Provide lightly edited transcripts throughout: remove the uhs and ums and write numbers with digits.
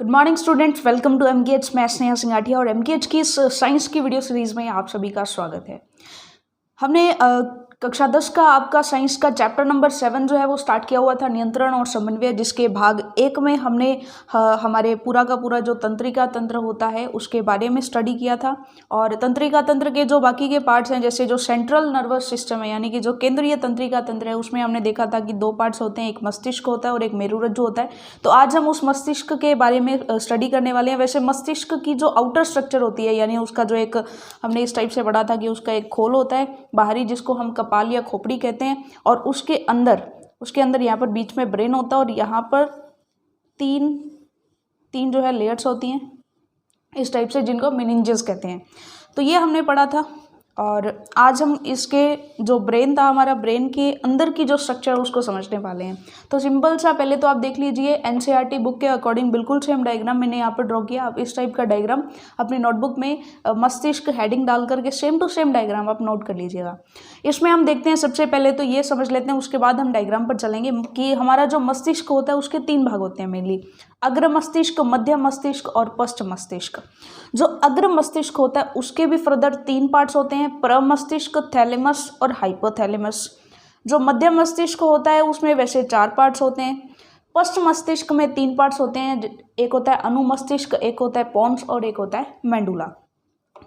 Good morning students, welcome to MKH maths Sneha Singathia. और MKH की इस साइंस की वीडियो सीरीज़ में आप सभी का स्वागत है। हमने कक्षा 10 का आपका साइंस का चैप्टर नंबर 7 जो है वो स्टार्ट किया हुआ था, नियंत्रण और समन्वय, जिसके भाग 1 में हमने हमारे पूरा का पूरा जो तंत्रिका तंत्र होता है उसके बारे में स्टडी किया था। और तंत्रिका तंत्र के जो बाकी के पार्ट्स हैं, जैसे जो सेंट्रल नर्वस सिस्टम है यानी कि जो केंद्रीय तंत्रिका तंत्र है, उसमें हमने देखा था कि 2 पार्ट्स होते हैं, एक मस्तिष्क होता है और एक मेरुरज्जु होता है। तो आज हम उस मस्तिष्क के बारे में स्टडी करने वाले हैं। वैसे मस्तिष्क की जो आउटर स्ट्रक्चर होती है, यानी उसका जो एक हमने इस टाइप से पढ़ा था कि उसका एक खोल होता है बाहरी, जिसको हम कपाल या खोपड़ी कहते हैं, और उसके अंदर यहाँ पर बीच में ब्रेन होता है और यहाँ पर तीन जो है लेयर्स होती हैं इस टाइप से, जिनको मेनिंजेस कहते हैं। तो ये हमने पढ़ा था। और आज हम इसके जो ब्रेन था, हमारा ब्रेन के अंदर की जो स्ट्रक्चर है उसको समझने वाले हैं। तो सिंपल सा पहले तो आप देख लीजिए, एनसीईआरटी बुक के अकॉर्डिंग बिल्कुल सेम डायग्राम मैंने यहाँ पर ड्रॉ किया। आप इस टाइप का डायग्राम अपनी नोटबुक में मस्तिष्क हेडिंग डाल करके सेम टू सेम डायग्राम आप नोट कर लीजिएगा। इसमें हम देखते हैं, सबसे पहले तो ये समझ लेते हैं, उसके बाद हम डायग्राम पर चलेंगे कि हमारा जो मस्तिष्क होता है उसके 3 भाग होते हैं मेनली: अग्र मस्तिष्क, मध्य मस्तिष्क और पश्च मस्तिष्क। जो अग्र मस्तिष्क होता है उसके भी फर्दर 3 पार्ट्स होते हैं: प्रमस्तिष्क, थैलेमस और हाइपोथैलेमस। जो मध्य मस्तिष्क होता है उसमें वैसे 4 पार्ट्स होते हैं। पश्च मस्तिष्क में 3 पार्ट्स होते हैं, एक होता है अनुमस्तिष्क, एक होता है पोन्स और एक होता है मेंडुला।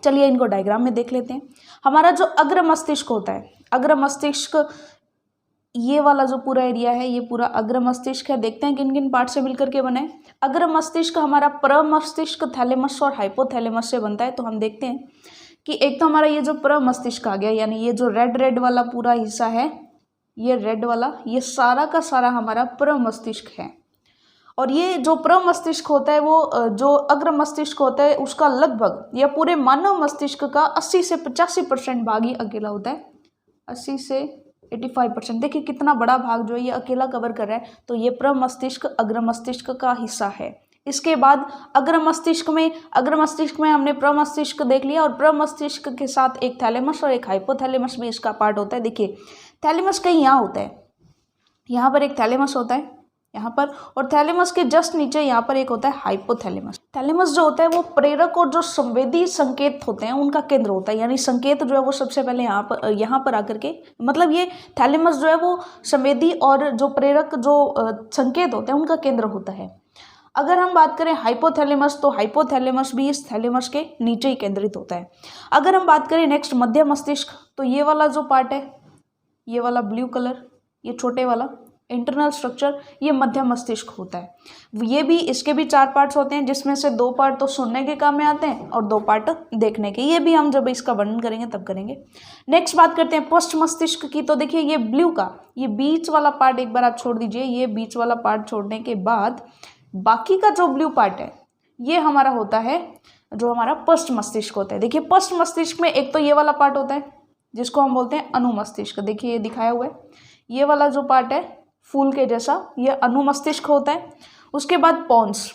चलिए इनको डायग्राम में देख लेते हैं। हमारा जो अग्र मस्तिष्क होता है, अग्र मस्तिष्क ये वाला जो पूरा एरिया है ये पूरा अग्र मस्तिष्क है। देखते हैं किन किन पार्ट से मिलकर के बना है। अग्र मस्तिष्क हमारा प्रमस्तिष्क, थैलेमस और हाइपोथैलेमस से बनता है। तो हम देखते हैं कि एक तो हमारा ये जो प्रमस्तिष्क आ गया, यानी ये जो रेड वाला पूरा हिस्सा है, ये रेड वाला, ये सारा का सारा हमारा प्रमस्तिष्क है। और ये जो प्रमस्तिष्क होता है वो जो अग्र मस्तिष्क होता है उसका लगभग या पूरे मानव मस्तिष्क का 80 से 85% भाग ही अकेला होता है। 80 से 85%। देखिए कितना बड़ा भाग जो है ये अकेला कवर कर रहा है। तो ये प्रमस्तिष्क अग्र मस्तिष्क का हिस्सा है। इसके बाद अग्र मस्तिष्क में हमने प्रमस्तिष्क देख लिया, और प्रमस्तिष्क के साथ एक थैलेमस और एक हाइपोथैलेमस भी इसका पार्ट होता है। देखिए थैलेमस कहीं यहाँ होता है, यहाँ पर एक थैलेमस होता है यहाँ पर, और थैलेमस के जस्ट नीचे यहाँ पर एक होता है हाइपोथैलेमस। थैलेमस जो होता है वो प्रेरक और जो संवेदी संकेत होते हैं उनका केंद्र होता है, यानी संकेत जो है वो सबसे पहले यहाँ पर आकर के, मतलब ये थैलेमस जो है वो संवेदी और जो प्रेरक जो संकेत होते हैं उनका केंद्र होता है। अगर हम बात करें हाइपोथैलेमस, तो हाइपोथैलेमस भी इस थैलेमस के नीचे ही केंद्रित होता है। अगर हम बात करें नेक्स्ट मध्य मस्तिष्क, तो ये वाला जो पार्ट है, ये वाला ब्लू कलर, ये छोटे वाला इंटरनल स्ट्रक्चर, ये मध्य मस्तिष्क होता है। ये भी, इसके भी 4 पार्ट्स होते हैं, जिसमें से 2 पार्ट तो सुनने के काम में आते हैं और 2 पार्ट देखने के। ये भी हम जब इसका वर्णन करेंगे तब करेंगे। नेक्स्ट बात करते हैं पश्च मस्तिष्क की। तो देखिए ये ब्लू का ये बीच वाला पार्ट एक बार आप छोड़ दीजिए। ये बीच वाला पार्ट छोड़ने के बाद बाकी का जो ब्लू पार्ट है ये हमारा होता है जो हमारा पश्च मस्तिष्क होता है। देखिए पश्च मस्तिष्क में एक तो ये वाला पार्ट होता है जिसको हम बोलते हैं अनुमस्तिष्क। देखिए ये दिखाया हुआ है, ये वाला जो पार्ट है फूल के जैसा, ये अनुमस्तिष्क होता है। उसके बाद पोन्स,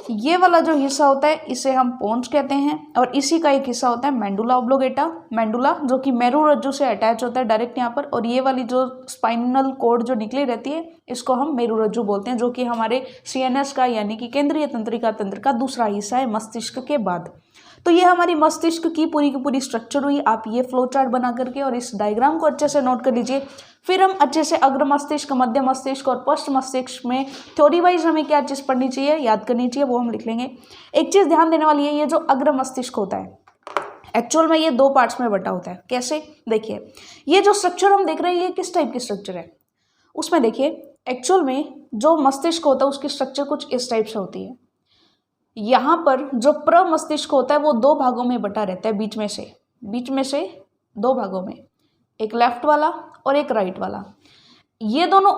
ये वाला जो हिस्सा होता है इसे हम पोन्स कहते हैं, और इसी का एक हिस्सा होता है मेंडुला ऑब्लोगेटा, मेंडुला जो कि मेरुरज्जु से अटैच होता है डायरेक्ट यहाँ पर, और ये वाली जो स्पाइनल कोड जो निकली रहती है इसको हम मेरुरज्जु बोलते हैं, जो कि हमारे सीएनएस का यानी कि केंद्रीय तंत्रिका तंत्र का दूसरा हिस्सा है मस्तिष्क के बाद। तो ये हमारी मस्तिष्क की पूरी स्ट्रक्चर हुई। आप ये फ्लो चार्ट बना करके और इस डायग्राम को अच्छे से नोट कर लीजिए। फिर हम अच्छे से अग्र मस्तिष्क, मध्य मस्तिष्क और पश्च मस्तिष्क में थ्योरी वाइज हमें क्या चीज़ पढ़नी चाहिए, याद करनी चाहिए, वो हम लिख लेंगे। एक चीज़ ध्यान देने वाली है, ये जो अग्र मस्तिष्क होता है एक्चुअल में ये 2 पार्ट्स में बटा होता है। कैसे? देखिए ये जो स्ट्रक्चर हम देख रहे हैं ये किस टाइप की स्ट्रक्चर है, उसमें देखिए एक्चुअल में जो मस्तिष्क होता है उसकी स्ट्रक्चर कुछ इस टाइप से होती है। यहाँ पर जो प्रमस्तिष्क होता है वो 2 भागों में बटा रहता है, बीच में से 2 भागों में, एक लेफ्ट वाला और एक राइट वाला। ये दोनों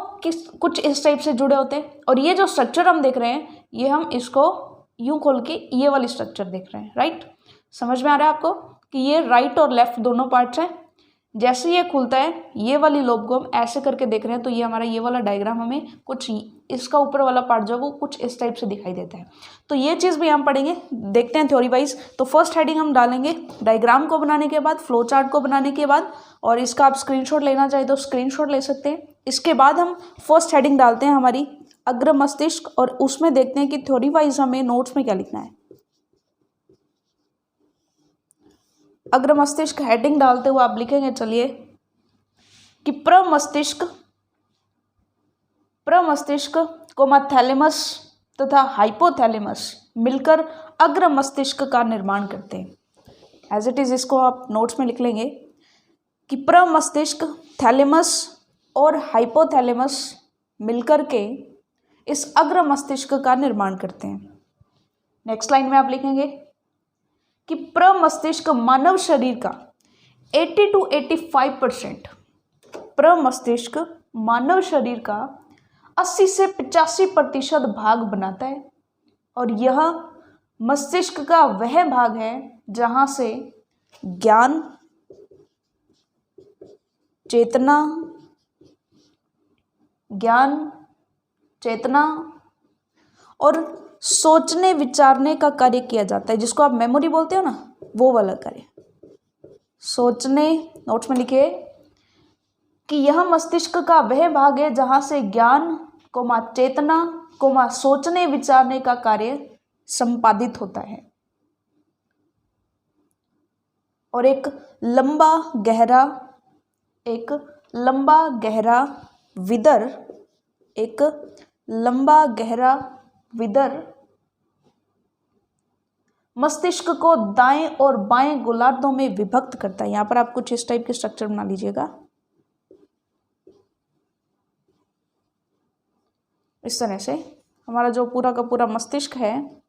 कुछ इस टाइप से जुड़े होते हैं। और ये जो स्ट्रक्चर हम देख रहे हैं ये हम इसको यूं खोल के ये वाली स्ट्रक्चर देख रहे हैं। राइट, समझ में आ रहा है आपको कि ये राइट और लेफ्ट दोनों पार्ट्स हैं। जैसे ये खुलता है ये वाली लोब को हम ऐसे करके देख रहे हैं, तो ये हमारा ये वाला डायग्राम हमें कुछ इसका ऊपर वाला पार्ट जो है वो कुछ इस टाइप से दिखाई देता है। तो ये चीज़ भी हम पढ़ेंगे, देखते हैं थ्योरी वाइज। तो फर्स्ट हेडिंग हम डालेंगे डायग्राम को बनाने के बाद, फ्लो चार्ट को बनाने के बाद, और इसका आप स्क्रीनशॉट लेना चाहे तो स्क्रीनशॉट ले सकते हैं। इसके बाद हम फर्स्ट हेडिंग डालते हैं हमारी अग्र मस्तिष्क, और उसमें देखते हैं कि थ्योरी वाइज हमें नोट्स में क्या लिखना है। अग्र मस्तिष्क हेडिंग डालते हुए आप लिखेंगे, चलिए, कि प्रमस्तिष्क कोमा थैलेमस तथा हाइपोथैलेमस मिलकर अग्र मस्तिष्क का निर्माण करते हैं। एज इट इज इसको आप नोट्स में लिख लेंगे कि प्रमस्तिष्क, थैलेमस और हाइपोथैलेमस मिलकर के इस अग्र मस्तिष्क का निर्माण करते हैं। नेक्स्ट लाइन में आप लिखेंगे कि प्रमस्तिष्क मानव शरीर का 80 to 85%, प्रमस्तिष्क मानव शरीर का 80 से 85% भाग बनाता है, और यह मस्तिष्क का वह भाग है जहां से ज्ञान, चेतना और सोचने विचारने का कार्य किया जाता है, जिसको आप मेमोरी बोलते हो ना, वो वाला कार्य। सोचने, नोट्स में लिखिए कि यह मस्तिष्क का वह भाग है जहां से ज्ञान कोमा चेतना कोमा सोचने विचारने का कार्य संपादित होता है। और एक लंबा गहरा विदर मस्तिष्क को दाएं और बाएं गोलार्धों में विभक्त करता है। यहां पर आप कुछ इस टाइप के स्ट्रक्चर बना लीजिएगा, इस तरह से हमारा जो पूरा का पूरा मस्तिष्क है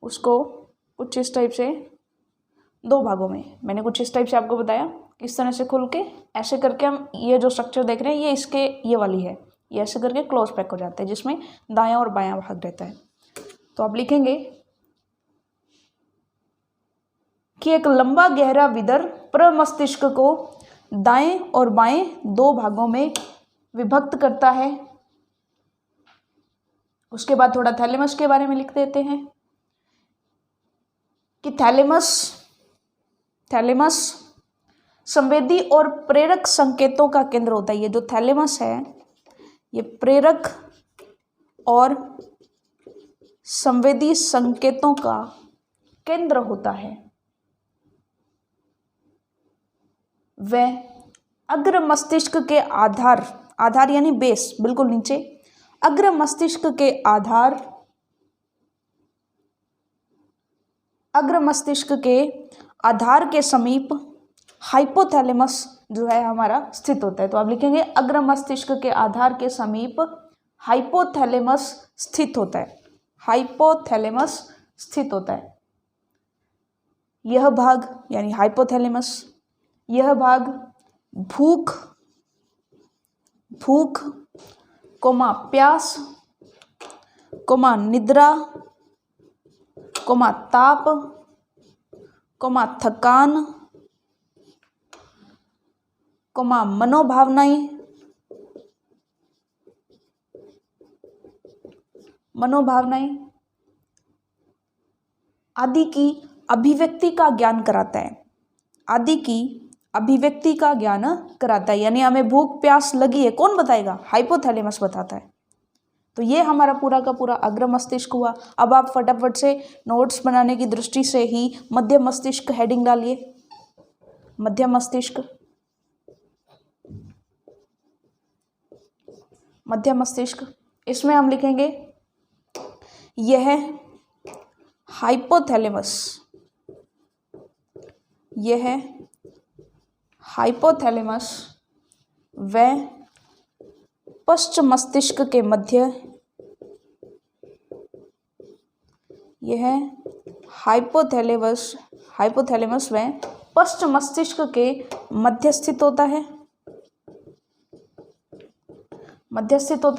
उसको कुछ इस टाइप से 2 भागों में, मैंने कुछ इस टाइप से आपको बताया, इस तरह से खुल के ऐसे करके हम ये जो स्ट्रक्चर देख रहे हैं ये इसके ये वाली है, ये ऐसे करके क्लोज पैक हो जाता है जिसमें दायां और बायां भाग रहता है। तो आप लिखेंगे कि एक लंबा गहरा विदर प्रमस्तिष्क को दाएं और बाएं 2 भागों में विभक्त करता है। उसके बाद थोड़ा थैलेमस के बारे में लिख देते हैं कि थैलेमस संवेदी और प्रेरक संकेतों का केंद्र होता है। ये जो थैलेमस है ये प्रेरक और संवेदी संकेतों का केंद्र होता है। वह अग्र मस्तिष्क के आधार यानी बेस बिल्कुल नीचे, अग्र मस्तिष्क के आधार के समीप हाइपोथैलेमस जो है हमारा स्थित होता है। तो आप लिखेंगे अग्र मस्तिष्क के आधार के समीप हाइपोथैलेमस स्थित होता है। यह भाग यानी हाइपोथैलेमस, यह भाग भूख कोमा प्यास कोमा निद्रा कोमा ताप कोमा थकान कोमा मनोभावनाएं आदि की अभिव्यक्ति का ज्ञान कराता है। यानी हमें भूख प्यास लगी है, कौन बताएगा? हाइपोथैलेमस बताता है। तो ये हमारा पूरा का पूरा अग्र मस्तिष्क हुआ। अब आप फटाफट से नोट्स बनाने की दृष्टि से ही मध्य मस्तिष्क हेडिंग डालिए। मध्य मस्तिष्क, इसमें हम लिखेंगे यह हाइपोथैलेमस व पश्च मस्तिष्क के मध्य, यह हाइपोथैलेमस व पश्च मस्तिष्क के मध्य स्थित होता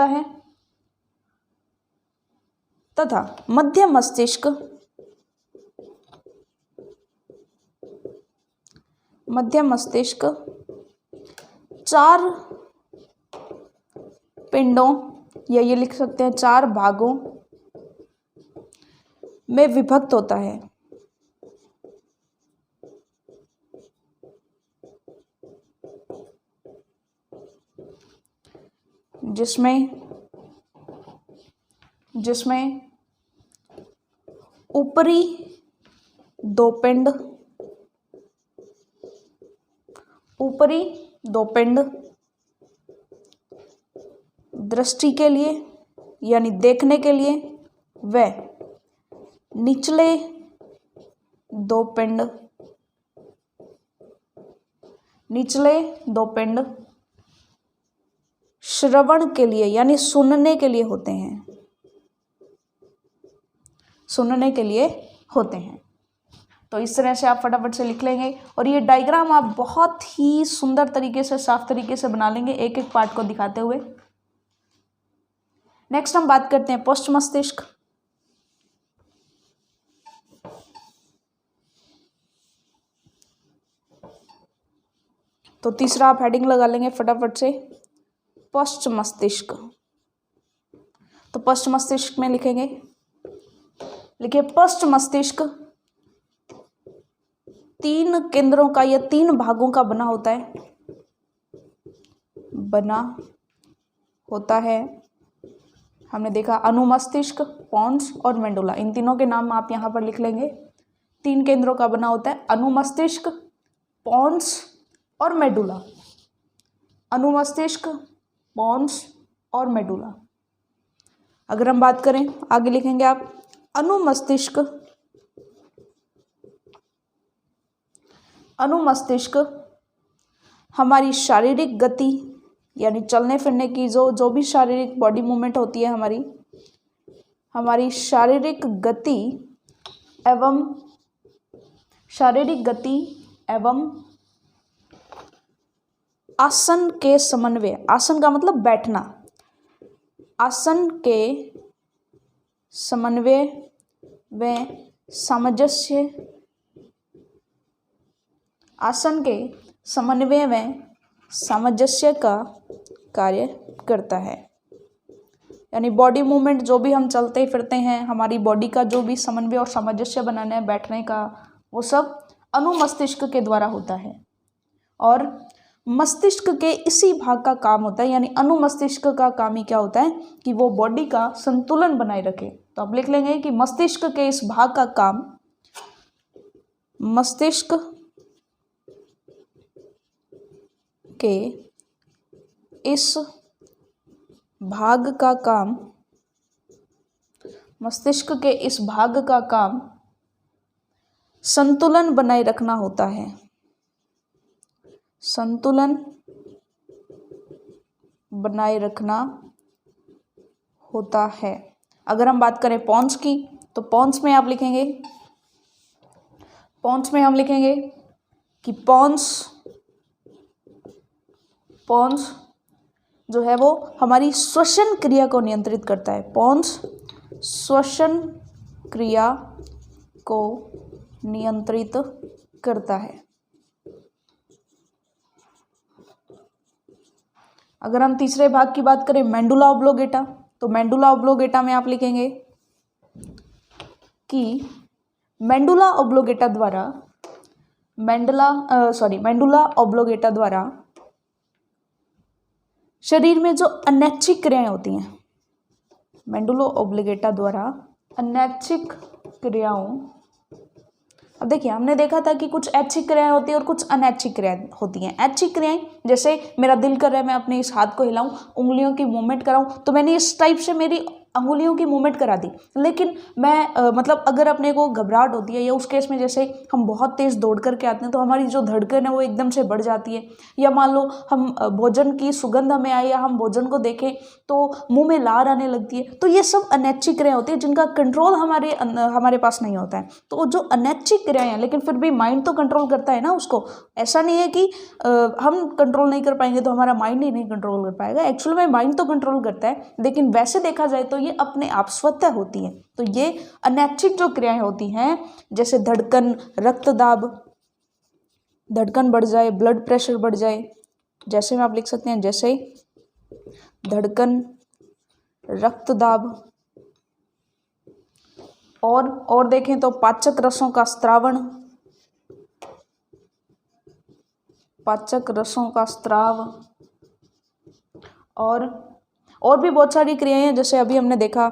है तथा मध्य मस्तिष्क 4 पिंडों या ये लिख सकते हैं 4 भागों में विभक्त होता है। जिसमें जिसमें ऊपरी दो पिंड दृष्टि के लिए यानी देखने के लिए, व निचले दो पिंड श्रवण के लिए यानी सुनने के लिए होते हैं। तो इस तरह से आप फटाफट से लिख लेंगे और ये डायग्राम आप बहुत ही सुंदर तरीके से, साफ तरीके से बना लेंगे एक एक पार्ट को दिखाते हुए। नेक्स्ट हम बात करते हैं पश्च मस्तिष्क। तो तीसरा आप हेडिंग लगा लेंगे फटाफट से, पश्च मस्तिष्क। तो पश्च मस्तिष्क में लिखेंगे, लिखिए पश्च मस्तिष्क 3 केंद्रों का या 3 भागों का बना होता है। हमने देखा अनुमस्तिष्क, पोन्स और मेडुला, इन तीनों के नाम आप यहाँ पर लिख लेंगे। 3 केंद्रों का बना होता है, अनुमस्तिष्क, पोन्स और मेडुला। अनुमस्तिष्क, पोन्स और मेडुला। अगर हम बात करें, आगे लिखेंगे आप अनुमस्तिष्क हमारी शारीरिक गति यानी चलने फिरने की जो भी शारीरिक बॉडी मूवमेंट होती है, हमारी शारीरिक गति एवं आसन के समन्वय, आसन का मतलब बैठना, आसन के समन्वय व सामंजस्य, आसन के समन्वय व सामंजस्य का कार्य करता है। यानी बॉडी मूवमेंट जो भी हम चलते फिरते हैं, हमारी बॉडी का जो भी समन्वय और सामंजस्य बनाना है, बैठने का, वो सब अनुमस्तिष्क के द्वारा होता है। और मस्तिष्क के इसी भाग का काम होता है, यानी अनुमस्तिष्क का काम ही क्या होता है कि वो बॉडी का संतुलन बनाए रखे। तो आप लिख लेंगे कि मस्तिष्क के इस भाग का काम, मस्तिष्क के इस भाग का काम संतुलन बनाए रखना होता है। संतुलन बनाए रखना होता है। अगर हम बात करें पोन्स की, तो पोन्स में हम लिखेंगे कि पोन्स जो है वो हमारी श्वसन क्रिया को नियंत्रित करता है। पोन्स श्वसन क्रिया को नियंत्रित करता है। अगर हम तीसरे भाग की बात करें, मेडुला ऑब्लोगेटा, तो मेडुला ऑब्लोगेटा में आप लिखेंगे कि मेडुला ऑब्लोगेटा द्वारा शरीर में जो अनैच्छिक क्रियाएं होती हैं, मेडुला ऑब्लोगेटा द्वारा अनैच्छिक क्रियाओं, अब देखिए हमने देखा था कि कुछ ऐच्छिक क्रियाएं होती हैं और कुछ अनैच्छिक क्रियाएं होती हैं। ऐच्छिक क्रियाएं जैसे मेरा दिल कर रहा है मैं अपने इस हाथ को हिलाऊं, उंगलियों की मूवमेंट कराऊं, तो मैंने इस टाइप से मेरी अंगुलियों की मूवमेंट करा दी। लेकिन मैं मतलब अगर अपने को घबराहट होती है, या उस केस में जैसे हम बहुत तेज़ दौड़ करके आते हैं तो हमारी जो धड़कन है वो एकदम से बढ़ जाती है, या मान लो हम भोजन की सुगंध हमें आए या हम भोजन को देखें तो मुंह में लार आने लगती है, तो ये सब अनैच्छिक क्रियाएं होती है जिनका कंट्रोल हमारे पास नहीं होता है। तो जो अनैच्छिक क्रियाएं हैं, लेकिन फिर भी माइंड तो कंट्रोल करता है ना उसको। ऐसा नहीं है कि हम कंट्रोल नहीं कर पाएंगे तो हमारा माइंड ही नहीं कंट्रोल कर पाएगा। एक्चुअल में माइंड तो कंट्रोल करता है, लेकिन वैसे देखा जाए तो ये अपने आप स्वतः होती है। तो ये अनैच्छिक जो क्रियाएं होती हैं, जैसे धड़कन, रक्तदाब, धड़कन बढ़ जाए, ब्लड प्रेशर बढ़ जाए, जैसे में आप लिख सकते हैं जैसे धड़कन, रक्तदाब, और देखें तो पाचक रसों का स्त्राव, और भी बहुत सारी क्रियाएं हैं। जैसे अभी हमने देखा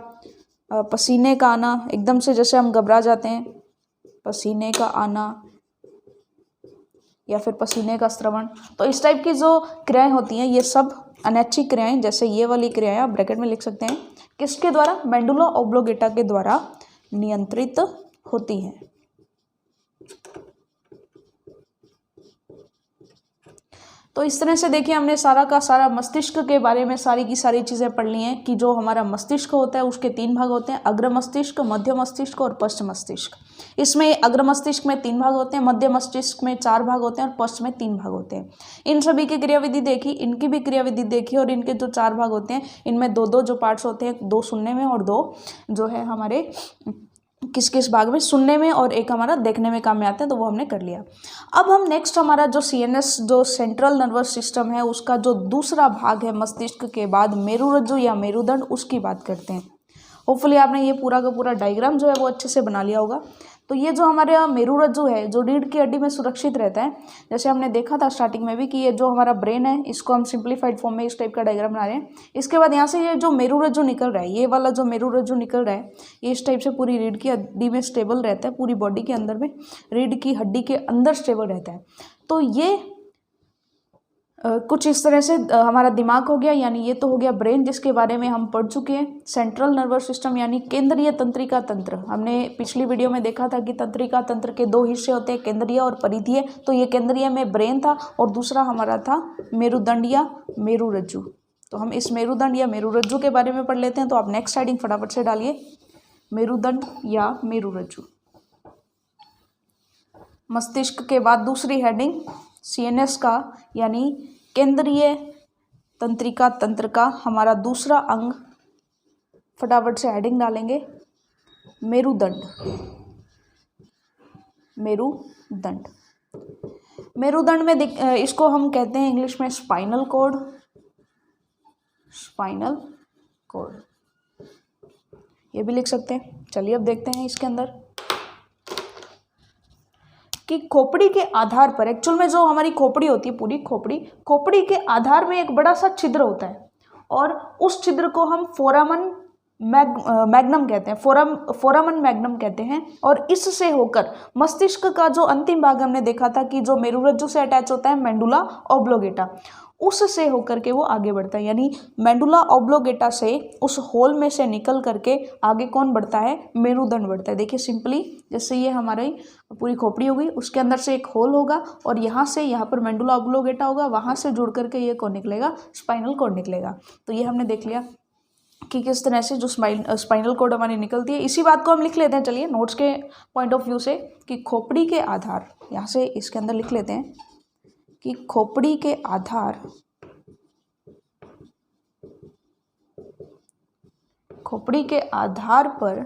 पसीने का आना, एकदम से जैसे हम घबरा जाते हैं, पसीने का आना या फिर पसीने का स्रवण। तो इस टाइप की जो क्रियाएं होती हैं ये सब अनैच्छिक क्रियाएं, जैसे ये वाली क्रियाएं आप ब्रैकेट में लिख सकते हैं, किसके द्वारा? मेडुला ऑब्लोगेटा के द्वारा नियंत्रित होती हैं। तो इस तरह से देखिए हमने सारा का सारा मस्तिष्क के बारे में सारी की सारी चीज़ें पढ़ ली हैं कि जो हमारा मस्तिष्क होता है उसके 3 भाग होते हैं, अग्र मस्तिष्क, मध्य मस्तिष्क और पश्च मस्तिष्क। इसमें अग्र मस्तिष्क में 3 भाग होते हैं, मध्य मस्तिष्क में 4 भाग होते हैं और पश्च में 3 भाग होते हैं। इन सभी की क्रियाविधि देखी, इनकी भी क्रियाविधि देखी और इनके जो 4 भाग होते हैं इनमें 2-2 जो पार्ट्स होते हैं, 2 सुनने में और 2 जो है हमारे किस किस भाग में, सुनने में और एक हमारा देखने में काम में आता है, तो वो हमने कर लिया। अब हम नेक्स्ट हमारा जो CNS जो सेंट्रल नर्वस सिस्टम है उसका जो दूसरा भाग है मस्तिष्क के बाद मेरुरज्जु या मेरुदंड, उसकी बात करते हैं। होपफुली आपने ये पूरा का पूरा डायग्राम जो है वो अच्छे से बना लिया होगा। तो ये जो हमारे मेरुरज्जु है जो रीढ़ की हड्डी में सुरक्षित रहता है, जैसे हमने देखा था स्टार्टिंग में भी कि ये जो हमारा ब्रेन है इसको हम सिंप्लीफाइड फॉर्म में इस टाइप का डायग्राम बना रहे हैं। इसके बाद यहाँ से ये जो मेरुरज्जु निकल रहा है, ये वाला जो मेरुरज्जु निकल रहा है ये इस टाइप से पूरी रीढ़ की हड्डी में स्टेबल रहता है, पूरी बॉडी के अंदर में रीढ़ की हड्डी के अंदर स्टेबल रहता है। तो ये कुछ इस तरह से हमारा दिमाग हो गया, यानी ये तो हो गया ब्रेन जिसके बारे में हम पढ़ चुके हैं। सेंट्रल नर्वस सिस्टम यानी केंद्रीय तंत्रिका तंत्र, हमने पिछली वीडियो में देखा था कि तंत्रिका तंत्र के 2 हिस्से होते हैं, केंद्रीय और परिधीय। तो ये केंद्रीय में ब्रेन था और दूसरा हमारा था मेरुदंड या मेरुरज्जु। तो हम इस मेरुदंड या मेरुरज्जु के बारे में पढ़ लेते हैं। तो आप नेक्स्ट हेडिंग फटाफट से डालिए, मेरुदंड या मेरुरज्जु। मस्तिष्क के बाद दूसरी हेडिंग CNS का यानी केंद्रीय तंत्रिका तंत्र का हमारा दूसरा अंग, फटाफट से हेडिंग डालेंगे मेरुदंड। मेरुदंड, मेरुदंड में इसको हम कहते हैं इंग्लिश में स्पाइनल कॉर्ड। स्पाइनल कॉर्ड ये भी लिख सकते हैं। चलिए अब देखते हैं इसके अंदर कि खोपड़ी के आधार पर, एक्चुअल में जो हमारी खोपड़ी होती है, पूरी खोपड़ी के आधार में एक बड़ा सा छिद्र होता है और उस छिद्र को हम फोरामन मैग्नम कहते हैं, फोरामन मैग्नम कहते हैं। और इससे होकर मस्तिष्क का जो अंतिम भाग हमने देखा था कि जो मेरुरज्जु से अटैच होता है मेडुला ऑब्लोगेटा, उससे होकर के वो आगे बढ़ता है। यानी मेडुला ऑब्लोगेटा से उस होल में से निकल करके आगे कौन बढ़ता है? मेरुदंड बढ़ता है। देखिए सिंपली जैसे ये हमारी पूरी खोपड़ी होगी, उसके अंदर से एक होल होगा और यहाँ से यहाँ पर मेडुला ऑब्लोगेटा होगा, वहाँ से जुड़ करके ये कौन निकलेगा? स्पाइनल कॉर्ड निकलेगा। तो ये हमने देख लिया कि किस तरह से जो स्पाइनल कॉर्ड हमारी निकलती है। इसी बात को हम लिख लेते हैं, चलिए नोट्स के पॉइंट ऑफ व्यू से, कि खोपड़ी के आधार, यहाँ से इसके अंदर लिख लेते हैं कि खोपड़ी के आधार, खोपड़ी के आधार पर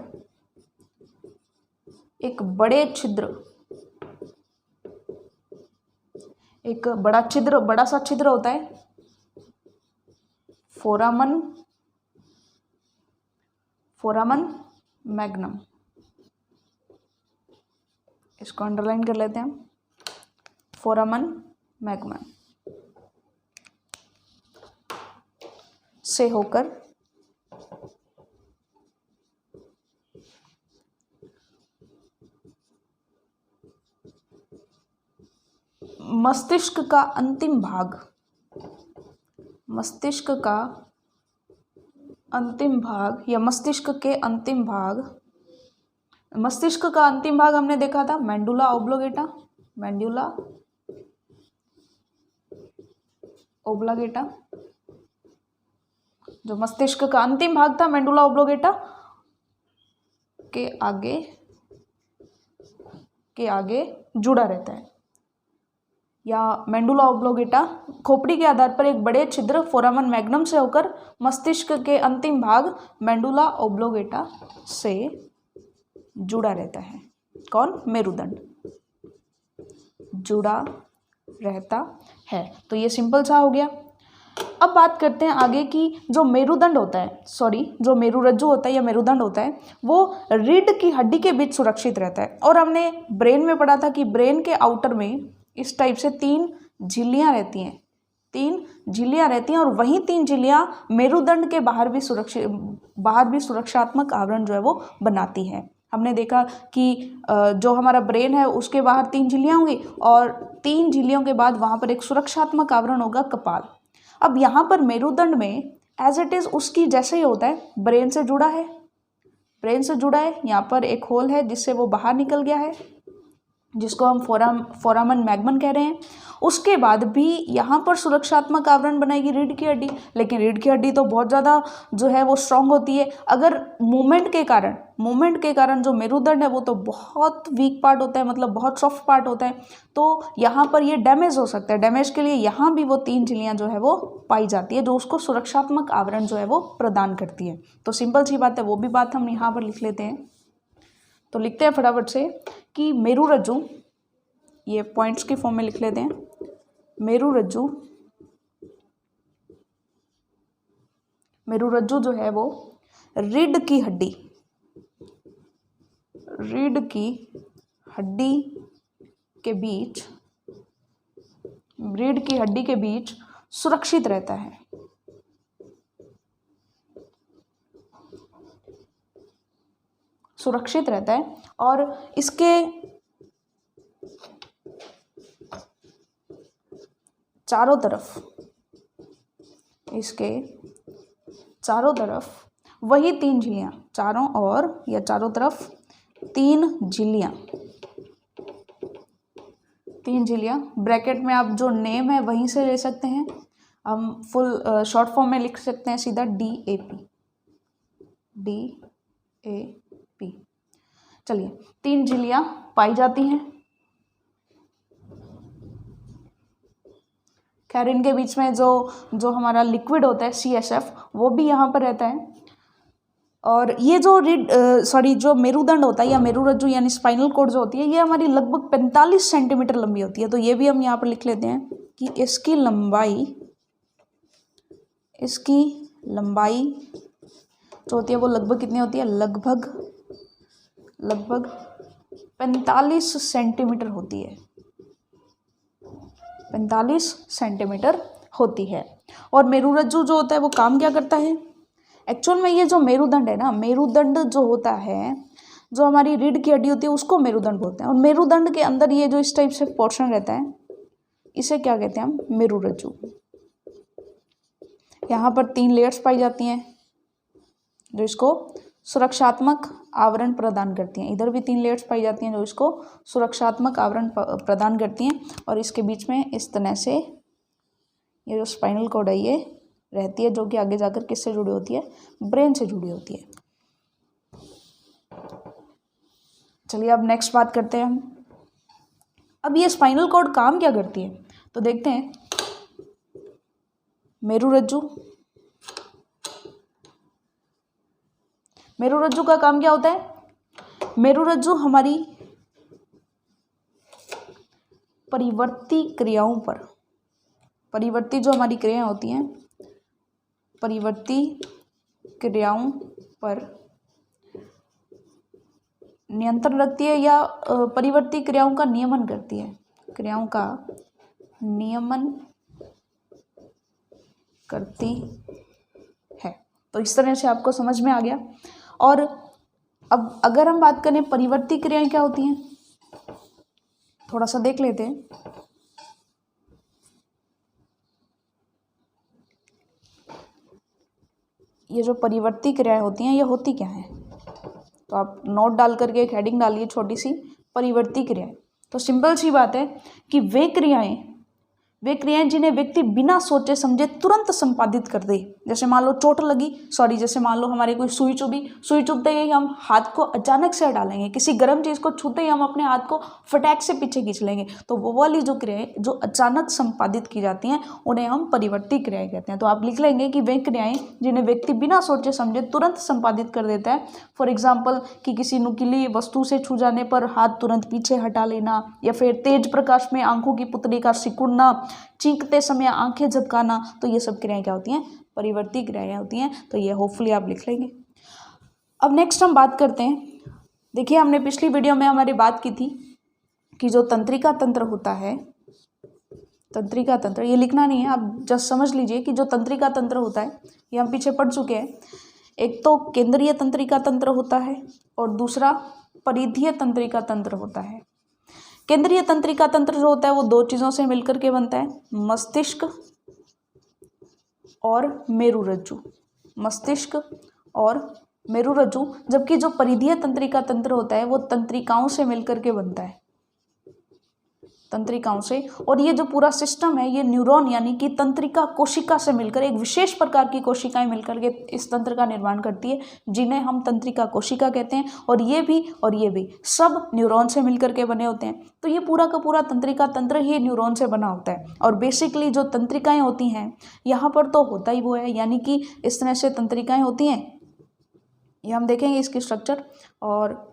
एक बड़े छिद्र, एक बड़ा सा छिद्र होता है, फोरामन मैग्नम। इसको अंडरलाइन कर लेते हैं हम, फोरामन मैग्नम से होकर मस्तिष्क का अंतिम भाग, मस्तिष्क का अंतिम भाग या मस्तिष्क के अंतिम भाग, मस्तिष्क का अंतिम भाग हमने देखा था मेडुला ऑब्लोगेटा, मेडुला ऑब्लोगेटा, जो मस्तिष्क का अंतिम भाग था मेडुला ऑब्लोगेटा के आगे जुड़ा रहता है। या मेडुला ऑब्लोगेटा खोपड़ी के आधार पर एक बड़े छिद्र फोरामन मैग्नम से होकर मस्तिष्क के अंतिम भाग मेडुला ऑब्लोगेटा से जुड़ा रहता है। कौन? मेरुदंड जुड़ा रहता है। तो ये सिंपल सा हो गया। अब बात करते हैं आगे की, जो मेरुदंड होता है, जो मेरुरज्जु होता है या मेरुदंड होता है, वो रीढ़ की हड्डी के बीच सुरक्षित रहता है। और हमने ब्रेन में पढ़ा था कि ब्रेन के आउटर में इस टाइप से 3 झिल्लियां रहती हैं, 3 झिल्लियाँ रहती हैं और वही 3 झिल्लियाँ मेरुदंड के बाहर भी सुरक्षात्मक आवरण जो है वो बनाती है। हमने देखा कि जो हमारा ब्रेन है उसके बाहर 3 झिल्लियाँ होंगी और 3 झिल्लियों के बाद वहाँ पर एक सुरक्षात्मक आवरण होगा कपाल। अब यहाँ पर मेरुदंड में एज इट इज़ उसकी जैसे ही होता है, ब्रेन से जुड़ा है, यहाँ पर एक होल है जिससे वो बाहर निकल गया है, जिसको हम फोरामन मैग्मन कह रहे हैं। उसके बाद भी यहाँ पर सुरक्षात्मक आवरण बनाएगी रीढ़ की हड्डी, लेकिन रीढ़ की हड्डी तो बहुत ज़्यादा जो है वो स्ट्रांग होती है। अगर मूवमेंट के कारण जो मेरुदंड है वो तो बहुत वीक पार्ट होता है, मतलब बहुत सॉफ्ट पार्ट होता है, तो यहाँ पर ये डैमेज हो सकता है। डैमेज के लिए यहाँ भी वो 3 झिल्लियाँ जो है वो पाई जाती है जो उसको सुरक्षात्मक आवरण जो है वो प्रदान करती है। तो सिंपल सी बात है, वो भी बात हम यहाँ पर लिख लेते हैं। तो लिखते हैं फटाफट से कि मेरुरज्जु, ये पॉइंट्स के फॉर्म में लिख लेते हैं। मेरुरज्जु जो है वो रीढ़ की हड्डी के बीच सुरक्षित रहता है। और इसके चारों तरफ वही 3 झिल्लियाँ, चारों तरफ 3 झिल्लियाँ। ब्रैकेट में आप जो नेम है वहीं से ले सकते हैं, हम फुल शॉर्ट फॉर्म में लिख सकते हैं सीधा DAP। चलिए, 3 झिल्लियाँ पाई जाती हैं। खैर इनके बीच में जो हमारा लिक्विड होता है CSF वो भी यहाँ पर रहता है। और ये जो मेरुदंड होता है या मेरुरज्जु यानी स्पाइनल कॉर्ड जो होती है, ये हमारी लगभग 45 सेंटीमीटर लंबी होती है। तो ये भी हम यहाँ पर लिख लेते हैं कि इसकी लंबाई जो होती है वो लगभग कितनी होती है, लगभग 45 सेंटीमीटर होती है, 45 सेंटीमीटर होती है। और मेरुरज्जु जो होता है वो काम क्या करता है? एक्चुअल में ये जो मेरुदंड है ना, मेरुदंड जो होता है, जो हमारी रीढ़ की हड्डी होती है उसको मेरुदंड बोलते हैं। और मेरुदंड के अंदर ये जो इस टाइप से पोर्शन रहता है इसे क्या कहते हैं हम? मेरुरज्जु। यहाँ पर 3 लेयर्स पाई जाती हैं जो इसको सुरक्षात्मक आवरण प्रदान करती हैं। इधर भी 3 लेयर्स पाई जाती हैं जो इसको सुरक्षात्मक आवरण प्रदान करती हैं। और इसके बीच में इस तरह से ये जो स्पाइनल कॉर्ड है ये रहती है, जो कि आगे जाकर किससे जुड़ी होती है? ब्रेन से जुड़ी होती है। चलिए अब नेक्स्ट बात करते हैं हम। अब ये स्पाइनल कॉर्ड काम क्या करती है तो देखते हैं। मेरुरज्जु का काम क्या होता है? मेरुरज्जु हमारी परिवर्ती जो हमारी क्रियाएं होती हैं, परिवर्ती क्रियाओं पर नियंत्रण रखती है या परिवर्ती क्रियाओं का नियमन करती है, क्रियाओं का नियमन करती है। तो इस तरह से आपको समझ में आ गया। और अब अगर हम बात करें परिवर्ती क्रियाएं क्या होती हैं, थोड़ा सा देख लेते हैं। ये जो परिवर्ती क्रियाएं होती हैं ये होती क्या है? तो आप नोट डाल करके एक हेडिंग डालिए छोटी सी, परिवर्ती क्रियाएं। तो सिंपल सी बात है कि वे क्रियाएं जिन्हें व्यक्ति बिना सोचे समझे तुरंत संपादित कर दे। जैसे मान लो चोट लगी, जैसे मान लो हमारे कोई सुई चुभते ही हम हाथ को अचानक से हटा लेंगे, किसी गर्म चीज़ को छूते ही हम अपने हाथ को फटाक से पीछे खींच लेंगे। तो वो वाली जो क्रियाएं जो अचानक संपादित की जाती हैं उन्हें हम परिवर्ती क्रियाएं कहते हैं। तो आप लिख लेंगे कि वे क्रियाएं जिन्हें व्यक्ति बिना सोचे समझे तुरंत संपादित कर देता है। फॉर एग्जाम्पल कि किसी नुकीली वस्तु से छू जाने पर हाथ तुरंत पीछे हटा लेना, या फिर तेज प्रकाश में आंखों की पुतली का सिकुड़ना, चीखते समय आंखें झपकाना। तो ये सब क्रियाएं क्या होती हैं? परिवर्ती क्रियाएं होती हैं। तो ये होपफुली आप लिख लेंगे। अब नेक्स्ट हम बात करते हैं। देखिए हमने पिछली वीडियो में हमारी बात की थी कि जो तंत्रिका तंत्र होता है, तंत्रिका तंत्र, ये लिखना नहीं है, आप जस्ट समझ लीजिए कि जो तंत्रिका तंत्र होता है ये हम पीछे पढ़ चुके हैं। एक तो केंद्रीय तंत्रिका तंत्र होता है और दूसरा परिधीय तंत्रिका तंत्र होता है। केंद्रीय तंत्रिका तंत्र जो होता है वो दो चीज़ों से मिलकर के बनता है, मस्तिष्क और मेरुरज्जु, मस्तिष्क और मेरुरज्जु। जबकि जो परिधीय तंत्रिका तंत्र होता है वो तंत्रिकाओं से मिलकर के बनता है, तंत्रिकाओं से। और ये जो पूरा सिस्टम है ये न्यूरॉन यानी कि तंत्रिका कोशिका से मिलकर, एक विशेष प्रकार की कोशिकाएं मिलकर के इस तंत्र का निर्माण करती है, जिन्हें हम तंत्रिका कोशिका कहते हैं। और ये भी सब न्यूरॉन से मिलकर के बने होते हैं। तो ये पूरा का पूरा तंत्रिका तंत्र ही न्यूरॉन से बना होता है। और बेसिकली जो तंत्रिकाएं होती हैं यहाँ पर तो होता ही वो है, यानी कि इस तरह से तंत्रिकाएं होती हैं, ये हम देखेंगे इसकी स्ट्रक्चर। और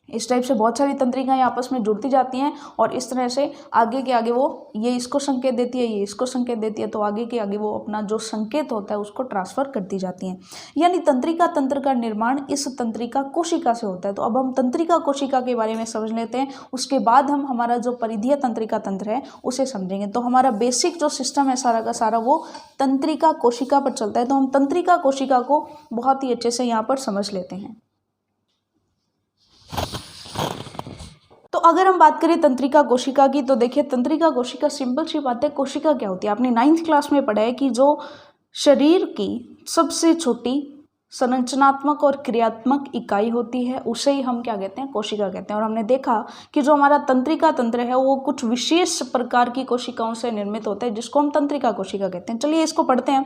इस टाइप से बहुत सारी तंत्रिकाएं आपस में जुड़ती जाती हैं और इस तरह से आगे के आगे वो ये इसको संकेत देती है, ये इसको संकेत देती है, तो आगे के आगे वो अपना जो संकेत होता है उसको ट्रांसफर करती जाती हैं। यानी तंत्रिका तंत्र का निर्माण इस तंत्रिका कोशिका से होता है। तो अब हम तंत्रिका कोशिका के बारे में समझ लेते हैं, उसके बाद हम हमारा जो परिधीय तंत्रिका तंत्र है उसे समझेंगे। तो हमारा बेसिक जो सिस्टम है सारा का सारा वो तंत्रिका कोशिका पर चलता है। तो हम तंत्रिका कोशिका को बहुत ही अच्छे से यहाँ पर समझ लेते हैं। तो अगर हम बात करें तंत्रिका कोशिका की, तो देखिए तंत्रिका कोशिका सिंपल सी बात है, कोशिका क्या होती है आपने 9th क्लास में पढ़ा है कि जो शरीर की सबसे छोटी संरचनात्मक और क्रियात्मक इकाई होती है उसे ही हम क्या कहते हैं, कोशिका कहते हैं। और हमने देखा कि जो हमारा तंत्रिका तंत्र है वो कुछ विशेष प्रकार की कोशिकाओं से निर्मित होता है जिसको हम तंत्रिका कोशिका कहते हैं। चलिए इसको पढ़ते हैं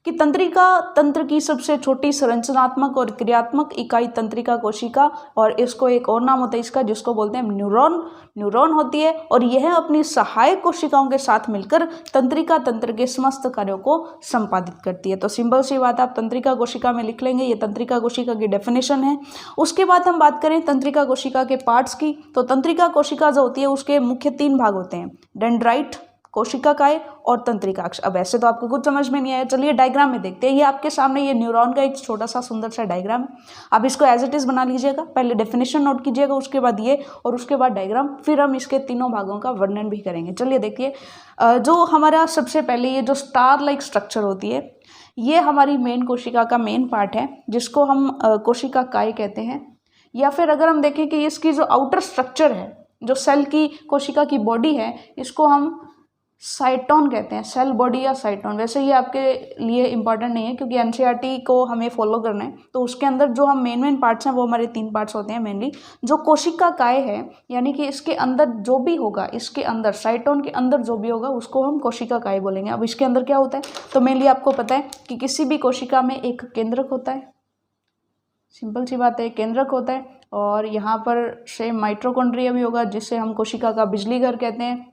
कि तंत्रिका तंत्र की सबसे छोटी संरचनात्मक और क्रियात्मक इकाई तंत्रिका कोशिका, और इसको एक और नाम होता है इसका जिसको बोलते हैं न्यूरॉन होती है। और यह अपनी सहायक कोशिकाओं के साथ मिलकर तंत्रिका तंत्र के समस्त कार्यों को संपादित करती है। तो सिंपल सी बात आप तंत्रिका कोशिका में लिख लेंगे, ये तंत्रिका कोशिका की डेफिनेशन है। उसके बाद हम बात करें तंत्रिका कोशिका के पार्ट्स की, तो तंत्रिका कोशिका जो होती है उसके मुख्य 3 भाग होते हैं, डेंड्राइट, कोशिका काय और तंत्रिकाक्ष। अब ऐसे तो आपको कुछ समझ में नहीं आया, चलिए डायग्राम में देखते हैं। ये आपके सामने ये न्यूरॉन का एक छोटा सा सुंदर सा डायग्राम है, आप इसको एज इट इज बना लीजिएगा। पहले डेफिनेशन नोट कीजिएगा, उसके बाद ये और उसके बाद डायग्राम, फिर हम इसके तीनों भागों का वर्णन भी करेंगे। चलिए देखिए, जो हमारा सबसे पहले ये जो स्टार लाइक स्ट्रक्चर होती है ये हमारी मेन कोशिका का मेन पार्ट है जिसको हम कोशिका काय कहते हैं। या फिर अगर हम देखें कि इसकी जो आउटर स्ट्रक्चर है, जो सेल की कोशिका की बॉडी है, इसको हम साइटोन कहते हैं, सेल बॉडी या साइटोन। वैसे ये आपके लिए इंपॉर्टेंट नहीं है क्योंकि एनसीईआरटी को हमें फॉलो करना है। तो उसके अंदर जो हम मेन पार्ट्स हैं वो हमारे 3 पार्ट्स होते हैं मेनली। जो कोशिका काय है यानी कि इसके अंदर जो भी होगा, इसके अंदर साइटोन के अंदर जो भी होगा उसको हम कोशिका काय बोलेंगे। अब इसके अंदर क्या होता है, तो मेनली आपको पता है कि किसी भी कोशिका में एक केंद्रक होता है, सिंपल सी बात है, केंद्रक होता है। और यहाँ पर से माइटोकॉन्ड्रिया भी होगा जिससे हम कोशिका का बिजली घर कहते हैं।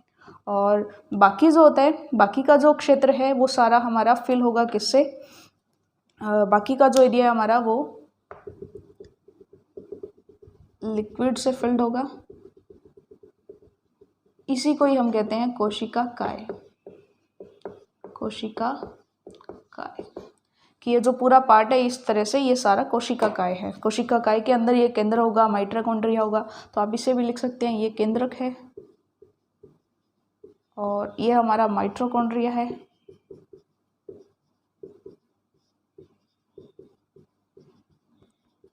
और बाकी जो होता है, बाकी का जो क्षेत्र है वो सारा हमारा फिल होगा किससे, बाकी का जो एरिया है हमारा वो लिक्विड से फिल्ड होगा। इसी को ही हम कहते हैं कोशिका काय, कोशिका काय। कि ये जो पूरा पार्ट है इस तरह से ये सारा कोशिका काय है। कोशिका काय के अंदर ये केंद्र होगा, माइटोकॉन्ड्रिया होगा, तो आप इसे भी लिख सकते हैं, ये केंद्रक है और ये हमारा माइटोकॉन्ड्रिया है।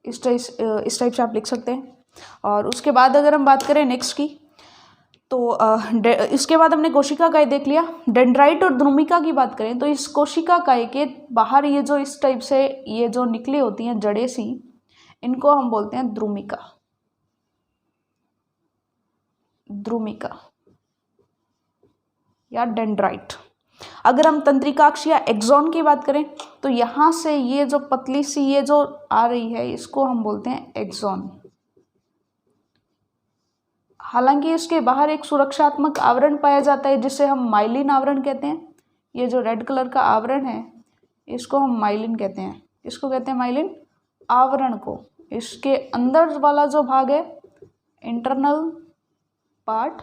इस टाइप से आप लिख सकते हैं। और उसके बाद अगर हम बात करें नेक्स्ट की, तो इसके बाद हमने कोशिका काय देख लिया। डेंड्राइट और द्रुमिका की बात करें तो इस कोशिका काय के बाहर ये जो इस टाइप से ये जो निकली होती हैं जड़ें सी, इनको हम बोलते हैं द्रुमिका, द्रुमिका या डेंड्राइट। अगर हम तंत्रिकाक्ष या एक्सॉन की बात करें तो यहाँ से ये जो पतली सी ये जो आ रही है इसको हम बोलते हैं एक्सॉन। हालांकि इसके बाहर एक सुरक्षात्मक आवरण पाया जाता है जिसे हम माइलिन आवरण कहते हैं। ये जो रेड कलर का आवरण है इसको हम माइलिन कहते हैं। इसको कहते हैं माइलिन आवरण को। इसके अंदर वाला जो भाग है इंटरनल पार्ट,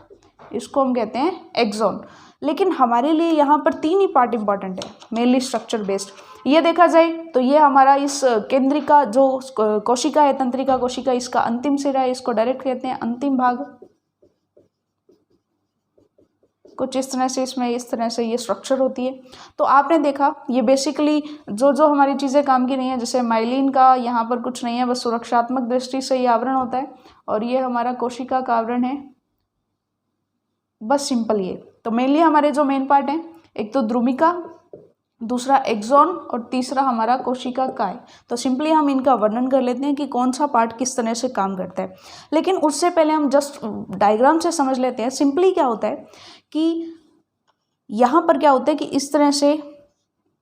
इसको हम कहते हैं एक्सॉन। लेकिन हमारे लिए यहाँ पर 3 ही पार्ट इंपॉर्टेंट है, मेनली स्ट्रक्चर बेस्ड। ये देखा जाए तो ये हमारा इस केंद्रिका जो कोशिका है, तंत्रिका कोशिका, इसका अंतिम सिरा है, इसको डायरेक्ट कहते हैं अंतिम भाग। कुछ इस तरह से इसमें इस तरह से ये स्ट्रक्चर होती है। तो आपने देखा ये बेसिकली जो हमारी चीज़ें काम की नहीं है, जैसे माइलिन का यहाँ पर कुछ नहीं है, बस सुरक्षात्मक दृष्टि से ये आवरण होता है, और ये हमारा कोशिका का आवरण है, बस सिंपल ये। तो मेनली हमारे जो मेन पार्ट हैं, एक तो द्रुमिका, दूसरा एक्सॉन, और तीसरा हमारा कोशिका काय। तो सिंपली हम इनका वर्णन कर लेते हैं कि कौन सा पार्ट किस तरह से काम करता है। लेकिन उससे पहले हम जस्ट डायग्राम से समझ लेते हैं। सिंपली क्या होता है कि यहाँ पर क्या होता है कि इस तरह से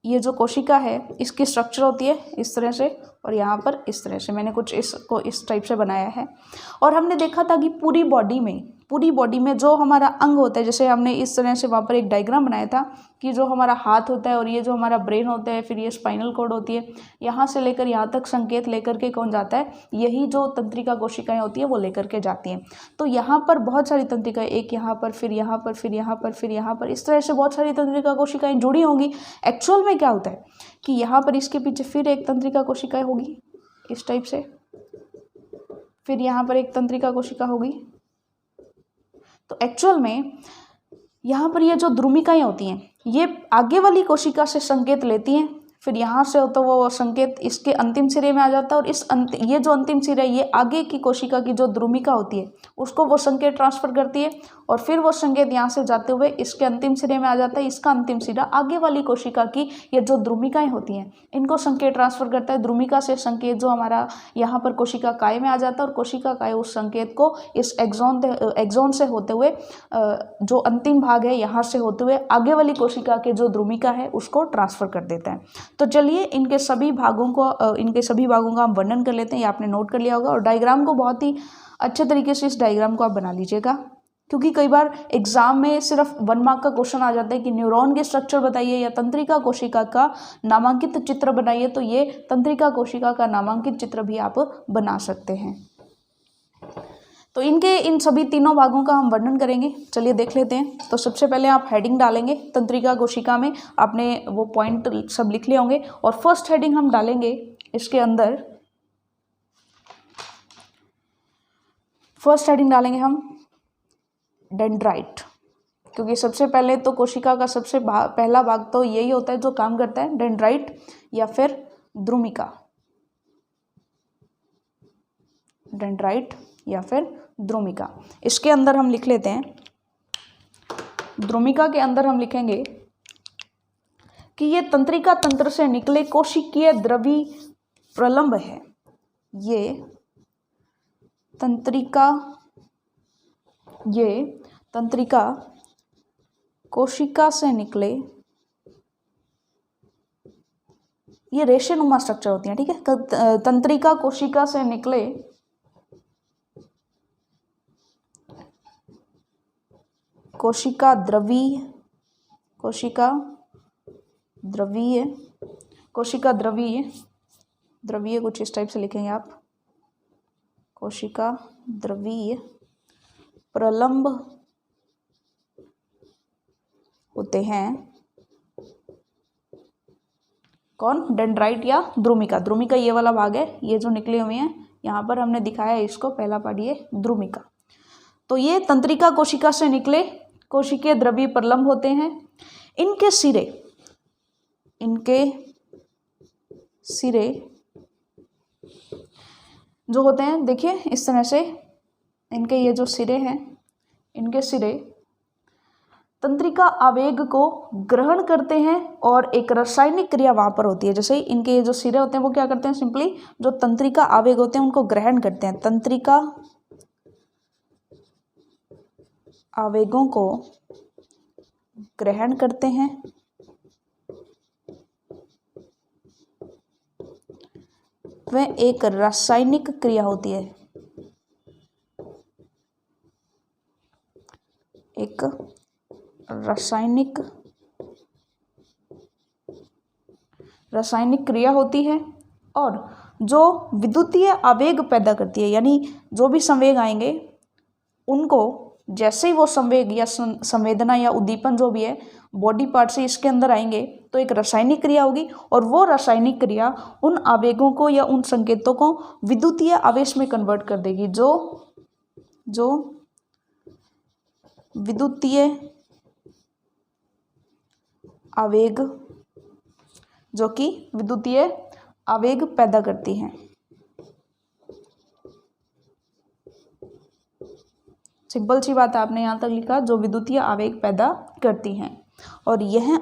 ये जो कोशिका है इसकी स्ट्रक्चर होती है इस तरह से, और यहाँ पर इस तरह से मैंने कुछ इसको इस टाइप से बनाया है। और हमने देखा था कि पूरी बॉडी में जो हमारा अंग होता है, जैसे हमने इस तरह से वहाँ पर एक डायग्राम बनाया था कि जो हमारा हाथ होता है और ये जो हमारा ब्रेन होता है, फिर ये स्पाइनल कॉर्ड होती है, यहाँ से लेकर यहाँ तक संकेत लेकर के कौन जाता है, यही जो तंत्रिका कोशिकाएं होती है वो लेकर के जाती हैं। तो यहाँ पर बहुत सारी तंत्रिकाएं, एक यहाँ पर, फिर यहाँ पर, फिर यहाँ पर, फिर यहाँ पर, इस तरह से बहुत सारी तंत्रिका कोशिकाएं जुड़ी होंगी। एक्चुअल में क्या होता है कि यहाँ पर इसके पीछे फिर एक तंत्रिका कोशिकाएं होगी इस टाइप से, फिर यहाँ पर एक तंत्रिका कोशिका होगी। तो एक्चुअल में यहाँ पर ये जो द्रुमिकाएं होती हैं ये आगे वाली कोशिका से संकेत लेती हैं, फिर यहाँ से तो वो संकेत इसके अंतिम सिरे में आ जाता है, और ये जो अंतिम सिरा है ये आगे की कोशिका की जो द्रुमिका होती है उसको वो संकेत ट्रांसफर करती है, और फिर वो संकेत यहाँ से जाते हुए इसके अंतिम सिरे में आ जाता है। इसका अंतिम सिरा आगे वाली कोशिका की ये जो द्रुमिकाएं होती हैं इनको संकेत ट्रांसफर करता है। द्रुमिका से संकेत जो हमारा यहाँ पर कोशिका काय में आ जाता है, और कोशिका काय उस संकेत को इस एक्सॉन से होते हुए जो अंतिम भाग है यहाँ से होते हुए आगे वाली कोशिका के जो द्रुमिका है उसको ट्रांसफर कर देता है। तो चलिए इनके सभी भागों का हम वर्णन कर लेते हैं। ये आपने नोट कर लिया होगा, और डायग्राम को बहुत ही अच्छे तरीके से इस डायग्राम को आप बना लीजिएगा, क्योंकि कई बार एग्जाम में सिर्फ 1 मार्क का क्वेश्चन आ जाता है कि न्यूरॉन के स्ट्रक्चर बताइए या तंत्रिका कोशिका का नामांकित चित्र बनाइए। तो ये तंत्रिका कोशिका का नामांकित चित्र भी आप बना सकते हैं। तो इन सभी तीनों भागों का हम वर्णन करेंगे। चलिए देख लेते हैं। तो सबसे पहले आप हेडिंग डालेंगे तंत्रिका कोशिका में, आपने वो पॉइंट सब लिख लिए होंगे, और फर्स्ट हेडिंग हम डालेंगे इसके अंदर, फर्स्ट हेडिंग डालेंगे हम डेंड्राइट, क्योंकि सबसे पहले तो कोशिका का सबसे पहला भाग तो यही होता है जो काम करता है, डेंड्राइट या फिर द्रुमिका, डेंड्राइट या फिर द्रुमिका। इसके अंदर हम लिख लेते हैं, द्रुमिका के अंदर हम लिखेंगे कि ये तंत्रिका तंत्र से निकले कोशिकीय द्रवी प्रलंब है। ये तंत्रिका कोशिका से निकले, ये रेशेनुमा स्ट्रक्चर होती है, ठीक है। तंत्रिका कोशिका से निकले कोशिका द्रवीय कुछ इस टाइप से लिखेंगे आप, कोशिका द्रवीय प्रलंब होते हैं। कौन? डेंड्राइट या द्रुमिका। द्रुमिका ये वाला भाग है, ये जो निकले हुए हैं यहाँ पर हमने दिखाया है इसको, पहला पार्ट ये द्रुमिका। तो ये तंत्रिका कोशिका से निकले कोशिकीय द्रवीय प्रलंब होते हैं। इनके सिरे जो होते हैं, देखिए इस तरह से इनके ये जो सिरे हैं, इनके सिरे तंत्रिका आवेग को ग्रहण करते हैं, और एक रासायनिक क्रिया वहाँ पर होती है। जैसे इनके ये जो सिरे होते हैं वो क्या करते हैं, सिंपली जो तंत्रिका आवेग होते हैं उनको ग्रहण करते हैं, तंत्रिका आवेगों को ग्रहण करते हैं, वह एक रासायनिक क्रिया होती है, एक रासायनिक क्रिया होती है, और जो विद्युतीय आवेग पैदा करती है, यानी जो भी संवेग आएंगे उनको जैसे ही वो संवेग या संवेदना या उद्दीपन जो भी है बॉडी पार्ट से इसके अंदर आएंगे तो एक रासायनिक क्रिया होगी, और वो रासायनिक क्रिया उन आवेगों को या उन संकेतों को विद्युतीय आवेश में कन्वर्ट कर देगी। जो विद्युतीय आवेग, जो कि विद्युतीय आवेग पैदा करती हैं। सिंपल सी बात है, आपने यहाँ तक लिखा जो विद्युतीय आवेग पैदा करती हैं। और यह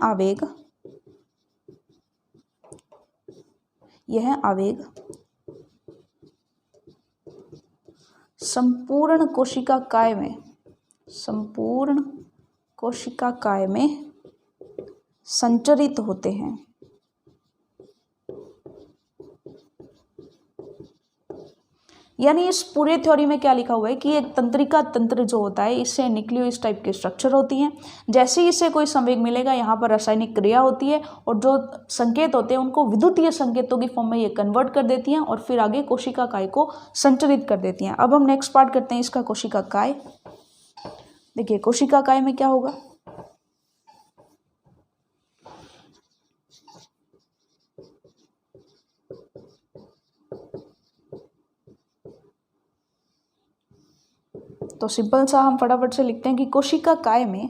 संपूर्ण कोशिका काय में संचरित होते हैं। यानी इस पूरे थ्योरी में क्या लिखा हुआ है कि एक तंत्रिका तंत्र जो होता है इससे न्यूक्लियो टाइप की स्ट्रक्चर होती हैं। जैसे ही इसे कोई संवेग मिलेगा यहाँ पर रासायनिक क्रिया होती है, और जो संकेत होते हैं उनको विद्युतीय संकेतों की फॉर्म में ये कन्वर्ट कर देती हैं और फिर आगे कोशिका काय को संचरित कर देती हैं। अब हम नेक्स्ट पार्ट करते हैं इसका, कोशिका काय। देखिए कोशिका काय में क्या होगा, तो सिंपल सा हम फटाफट से लिखते हैं कि कोशिका काय में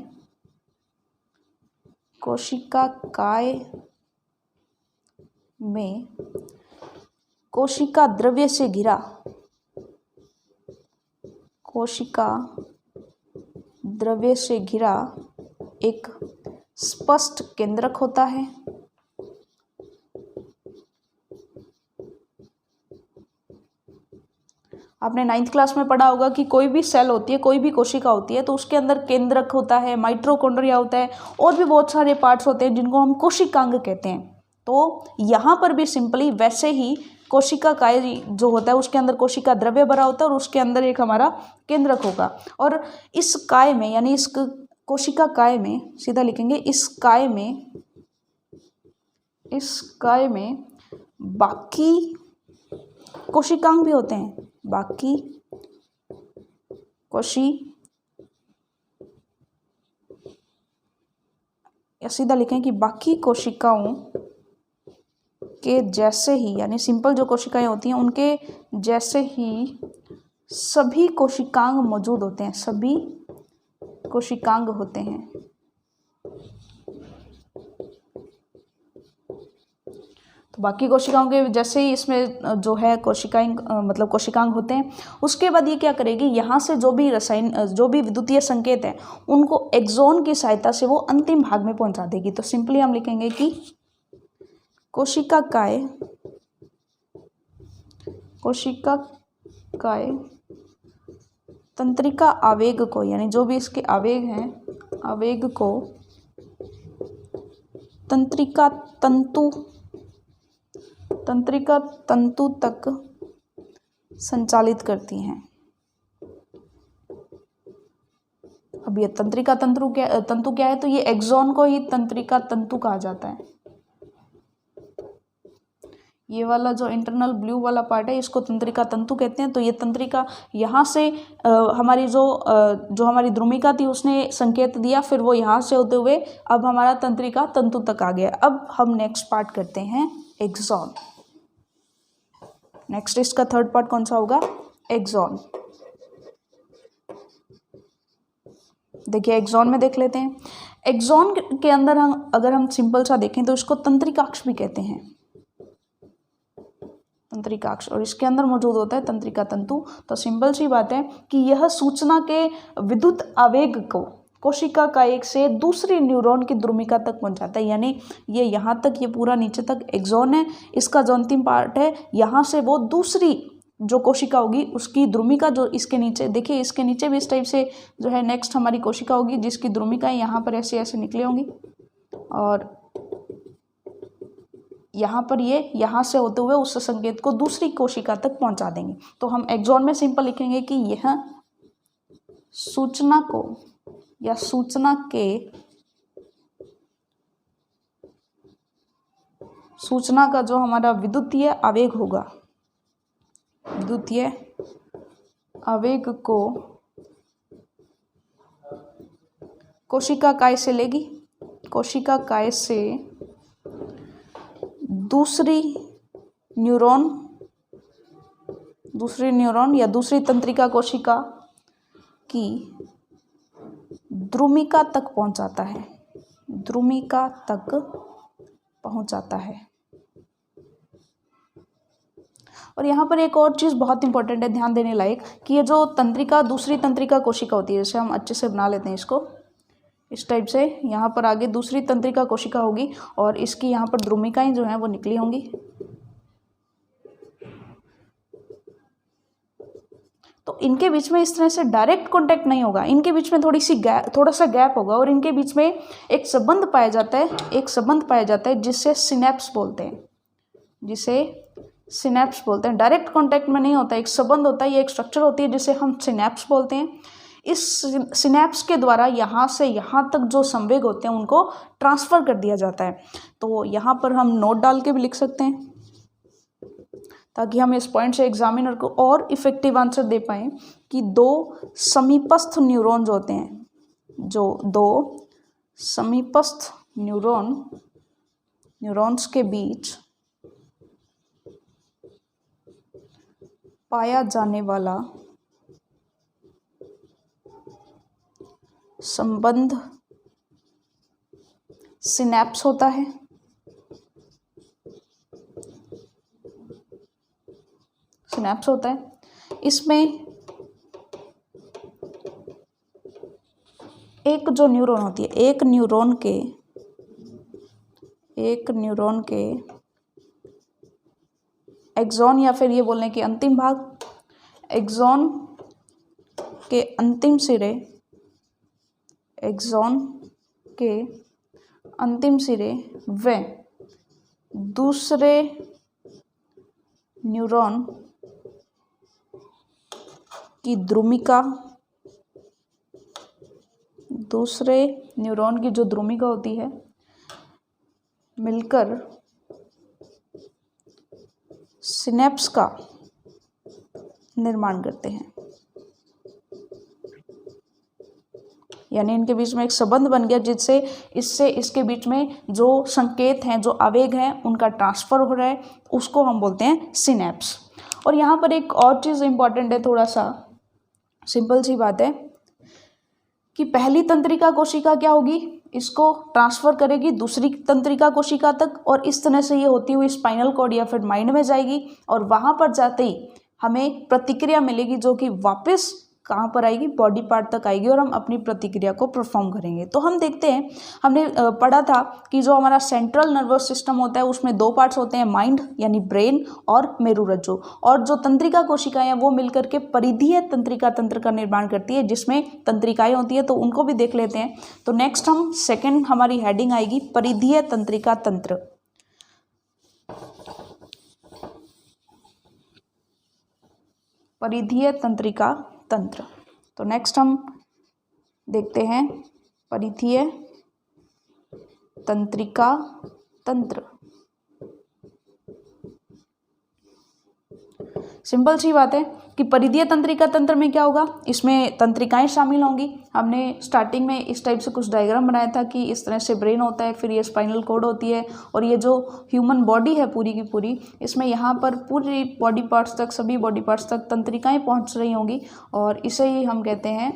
कोशिका द्रव्य से घिरा एक स्पष्ट केंद्रक होता है। आपने 9th क्लास में पढ़ा होगा कि कोई भी सेल होती है, कोई भी कोशिका होती है, तो उसके अंदर केंद्रक होता है, माइटोकॉन्ड्रिया होता है, और भी बहुत सारे पार्ट्स होते हैं जिनको हम कोशिकांग कहते हैं। तो यहाँ पर भी सिंपली वैसे ही कोशिका काय जो होता है उसके अंदर कोशिका द्रव्य भरा होता है और उसके अंदर एक हमारा केंद्रक होगा। और इस काय में, यानी इस कोशिका काय में, सीधा लिखेंगे इस काय में बाकी कोशिकांग भी होते हैं, बाकी या सीधा लिखें कि बाकी कोशिकाओं के जैसे ही, यानी सिंपल जो कोशिकाएं होती हैं उनके जैसे ही सभी कोशिकांग मौजूद होते हैं, सभी कोशिकांग होते हैं। तो बाकी कोशिकाओं के जैसे ही इसमें जो है कोशिकांग होते हैं। उसके बाद ये क्या करेगी, यहाँ से जो भी विद्युतीय संकेत है उनको एक्सॉन की सहायता से वो अंतिम भाग में पहुंचा देगी। तो सिंपली हम लिखेंगे कि कोशिका काय तंत्रिका आवेग को, यानी जो भी इसके आवेग हैं, आवेग को तंत्रिका तंतु तक संचालित करती हैं। अब ये तंत्रिका तंतु क्या है, तो ये एक्सॉन को ही तंत्रिका तंतु कहा जाता है। ये वाला जो इंटरनल ब्लू वाला पार्ट है इसको तंत्रिका तंतु कहते हैं। तो ये तंत्रिका यहाँ से हमारी जो हमारी द्रुमिका थी उसने संकेत दिया, फिर वो यहाँ से होते हुए अब हमारा तंत्रिका तंतु तक आ गया। अब हम नेक्स्ट पार्ट करते हैं एक्सॉन। नेक्स्ट इसका थर्ड पार्ट कौन सा होगा, एक्सॉन। देखिए एक्सॉन में देख लेते हैं। एक्सॉन के अंदर अगर हम सिंपल सा देखें तो इसको तंत्रिकाक्ष भी कहते हैं, तंत्रिकाक्ष, और इसके अंदर मौजूद होता है तंत्रिका तंतु। तो सिंपल सी बात है कि यह सूचना के विद्युत आवेग को कोशिका का एक से दूसरी न्यूरॉन की द्रुमिका तक पहुंचाता है। यानी ये यहाँ तक, ये पूरा नीचे तक एक्सॉन है। इसका जो अंतिम पार्ट है यहाँ से वो दूसरी जो कोशिका होगी उसकी द्रुमिका जो इसके नीचे, देखिए इसके नीचे भी इस टाइप से जो है नेक्स्ट हमारी कोशिका होगी जिसकी द्रुमिका यहाँ पर ऐसे ऐसे निकली होंगी, और यहाँ पर ये यहाँ से होते हुए उस संकेत को दूसरी कोशिका तक पहुँचा देंगे। तो हम एक्सॉन में सिंपल लिखेंगे कि यह सूचना को या सूचना का जो हमारा विद्युतीय आवेग होगा, विद्युतीय आवेग को कोशिका काय से लेगी, कोशिका काय से दूसरी न्यूरॉन या दूसरी तंत्रिका कोशिका की द्रुमिका तक पहुंचाता है, द्रुमिका तक पहुंचाता है। और यहाँ पर एक और चीज़ बहुत इंपॉर्टेंट है ध्यान देने लायक कि ये जो तंत्रिका दूसरी तंत्रिका कोशिका होती है, जैसे हम अच्छे से बना लेते हैं इसको इस टाइप से, यहाँ पर आगे दूसरी तंत्रिका कोशिका होगी और इसकी यहाँ पर द्रुमिकाएं जो हैं वो निकली होंगी। तो इनके बीच में इस तरह से डायरेक्ट कांटेक्ट नहीं होगा, इनके बीच में थोड़ा सा गैप होगा और इनके बीच में एक संबंध पाया जाता है, जिसे सिनेप्स बोलते हैं, डायरेक्ट कांटेक्ट में नहीं होता, एक संबंध होता है, ये एक स्ट्रक्चर होती है जिसे हम सिनेप्स बोलते हैं। इस सिनेप्स के द्वारा यहाँ से यहाँ तक जो संवेग होते हैं उनको ट्रांसफ़र कर दिया जाता है। तो यहाँ पर हम नोट डाल के भी लिख सकते हैं ताकि हम इस पॉइंट से एग्जामिनर को और इफेक्टिव आंसर दे पाएँ कि दो समीपस्थ न्यूरॉन्स होते हैं, जो दो समीपस्थ न्यूरॉन्स के बीच पाया जाने वाला संबंध सिनेप्स होता है। इसमें एक जो न्यूरॉन होती है, एक न्यूरॉन के एक्सॉन या फिर ये बोलने के अंतिम भाग, एक्सॉन के अंतिम सिरे व दूसरे न्यूरॉन की द्रुमिका, दूसरे न्यूरॉन की जो द्रुमिका होती है मिलकर सिनेप्स का निर्माण करते हैं। यानी इनके बीच में एक संबंध बन गया जिससे इसके बीच में जो संकेत हैं, जो आवेग हैं, उनका ट्रांसफ़र हो रहा है, उसको हम बोलते हैं सिनेप्स। और यहाँ पर एक और चीज़ इम्पॉर्टेंट है, थोड़ा सा सिंपल सी बात है कि पहली तंत्रिका कोशिका क्या होगी, इसको ट्रांसफ़र करेगी दूसरी तंत्रिका कोशिका तक और इस तरह से ये होती हुई स्पाइनल कॉर्ड या फिर माइंड में जाएगी और वहाँ पर जाते ही हमें प्रतिक्रिया मिलेगी जो कि वापस कहाँ पर आएगी, बॉडी पार्ट तक आएगी और हम अपनी प्रतिक्रिया को परफॉर्म करेंगे। तो हम देखते हैं, हमने पढ़ा था कि जो हमारा सेंट्रल नर्वस सिस्टम होता है उसमें दो पार्ट्स होते हैं, माइंड यानी ब्रेन और मेरुरज्जु, और जो तंत्रिका कोशिकाएं हैं वो मिलकर के परिधीय तंत्रिका तंत्र का निर्माण करती है जिसमें तंत्रिकाएं होती है। तो उनको भी देख लेते हैं। तो नेक्स्ट हम सेकेंड हमारी हेडिंग आएगी परिधीय तंत्रिका तंत्र। परिधीय तंत्रिका तंत्र। तो नेक्स्ट हम देखते हैं परिधीय तंत्रिका तंत्र। सिंपल सी बात है कि परिधीय तंत्रिका तंत्र में क्या होगा, इसमें तंत्रिकाएं शामिल होंगी। हमने स्टार्टिंग में इस टाइप से कुछ डायग्राम बनाया था कि इस तरह से ब्रेन होता है, फिर ये स्पाइनल कॉर्ड होती है और ये जो ह्यूमन बॉडी है पूरी की पूरी, इसमें यहाँ पर पूरी बॉडी पार्ट्स तक, सभी बॉडी पार्ट्स तक तंत्रिकाएं पहुँच रही होंगी और इसे ही हम कहते हैं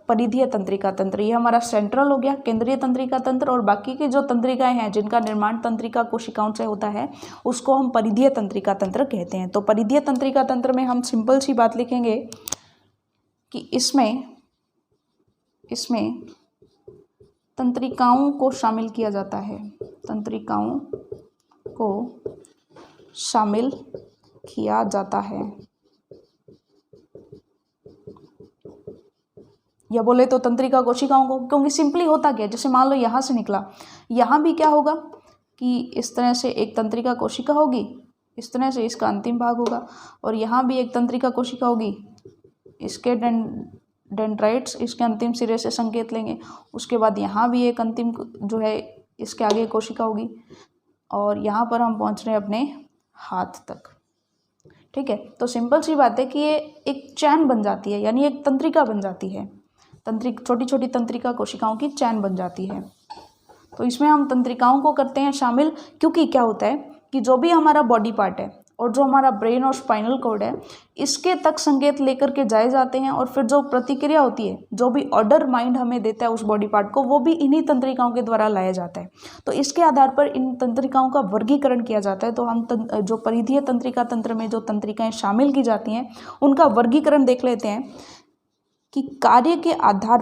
परिधीय तंत्रिका तंत्र। ये हमारा सेंट्रल हो गया, केंद्रीय तंत्रिका तंत्र, और बाकी की जो तंत्रिकाएं हैं जिनका निर्माण तंत्रिका कोशिकाओं से होता है उसको हम परिधीय तंत्रिका तंत्र कहते हैं। तो परिधीय तंत्रिका तंत्र में हम सिंपल सी बात लिखेंगे कि इसमें तंत्रिकाओं को शामिल किया जाता है, तंत्रिकाओं को शामिल किया जाता है, या बोले तो तंत्रिका कोशिकाओं को, क्योंकि सिंपली होता क्या है, जैसे मान लो यहाँ से निकला, यहाँ भी क्या होगा कि इस तरह से एक तंत्रिका कोशिका होगी, इस तरह से इसका अंतिम भाग होगा, और यहाँ भी एक तंत्रिका कोशिका होगी, इसके डेंड्राइट्स इसके अंतिम सिरे से संकेत लेंगे, उसके बाद यहाँ भी एक अंतिम जो है इसके आगे कोशिका होगी, और यहाँ पर हम पहुँच रहे हैं अपने हाथ तक। ठीक है, तो सिंपल सी बात है कि ये एक चैन बन जाती है, यानी एक तंत्रिका बन जाती है। छोटी छोटी तंत्रिका कोशिकाओं की चैन बन जाती है। तो इसमें हम तंत्रिकाओं को करते हैं शामिल, क्योंकि क्या होता है कि जो भी हमारा बॉडी पार्ट है और जो हमारा ब्रेन और स्पाइनल कॉर्ड है, इसके तक संकेत लेकर के जाए जाते हैं, और फिर जो प्रतिक्रिया होती है, जो भी ऑर्डर माइंड हमें देता है उस बॉडी पार्ट को, वो भी इन्हीं तंत्रिकाओं के द्वारा लाया जाता है। तो इसके आधार पर इन तंत्रिकाओं का वर्गीकरण किया जाता है। तो हम जो परिधीय तंत्रिका तंत्र में जो तंत्रिकाएं शामिल की जाती हैं, उनका वर्गीकरण देख लेते हैं कि कार्य के आधार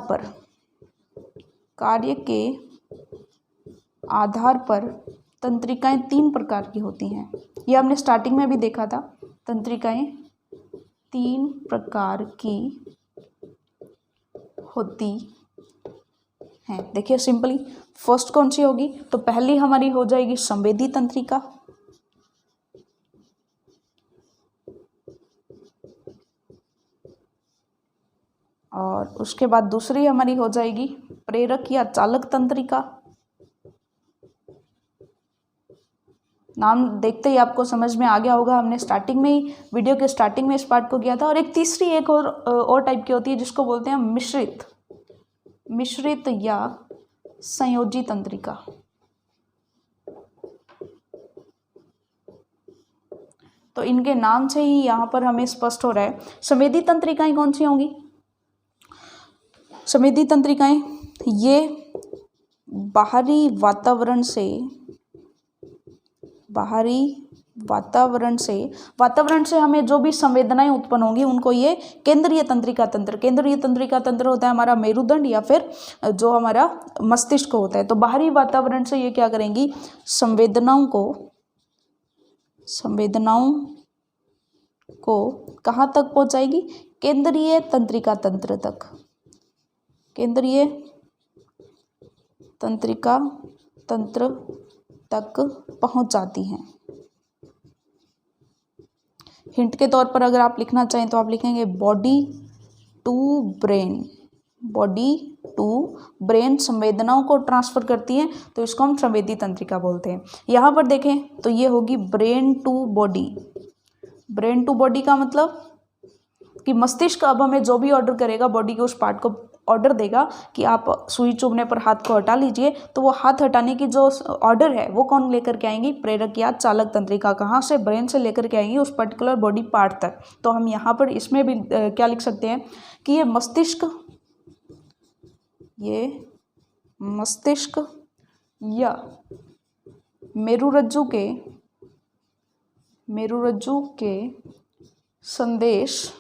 पर तंत्रिकाएं 3 प्रकार की होती हैं। ये हमने स्टार्टिंग में भी देखा था। तंत्रिकाएं 3 प्रकार की होती हैं। देखिए सिंपली, फर्स्ट कौन सी होगी? तो पहली हमारी हो जाएगी संवेदी तंत्रिका, और उसके बाद दूसरी हमारी हो जाएगी प्रेरक या चालक तंत्रिका। नाम देखते ही आपको समझ में आ गया होगा, हमने स्टार्टिंग में ही, वीडियो के स्टार्टिंग में इस पार्ट को किया था। और एक तीसरी, एक और टाइप की होती है जिसको बोलते हैं मिश्रित या संयोजी तंत्रिका। तो इनके नाम से ही यहाँ पर हमें स्पष्ट हो रहा है। संवेदी तंत्रिकाएं कौन सी होंगी? संवेदी तंत्रिकाएं ये बाहरी वातावरण से हमें जो भी संवेदनाएं उत्पन्न होंगी, उनको ये केंद्रीय तंत्रिका तंत्र होता है हमारा मेरुदंड या फिर जो हमारा मस्तिष्क होता है। तो बाहरी वातावरण से ये क्या करेंगी? संवेदनाओं को कहाँ तक पहुँचाएगी? केंद्रीय तंत्रिका तंत्र तक पहुँच जाती हैं। हिंट के तौर पर अगर आप लिखना चाहें तो आप लिखेंगे बॉडी टू ब्रेन संवेदनाओं को ट्रांसफर करती है, तो इसको हम संवेदी तंत्रिका बोलते हैं। यहाँ पर देखें तो ये होगी ब्रेन टू बॉडी का मतलब कि मस्तिष्क अब हमें जो भी ऑर्डर करेगा, बॉडी के उस पार्ट को ऑर्डर देगा कि आप सुई चुभने पर हाथ को हटा लीजिए, तो वो हाथ हटाने की जो ऑर्डर है वो कौन लेकर के आएंगी? प्रेरक या चालक तंत्रिका। कहाँ से? ब्रेन से लेकर के आएंगी उस पर्टिकुलर बॉडी पार्ट तक। तो हम यहाँ पर इसमें भी क्या लिख सकते हैं कि ये मस्तिष्क या मेरुरज्जु के संदेश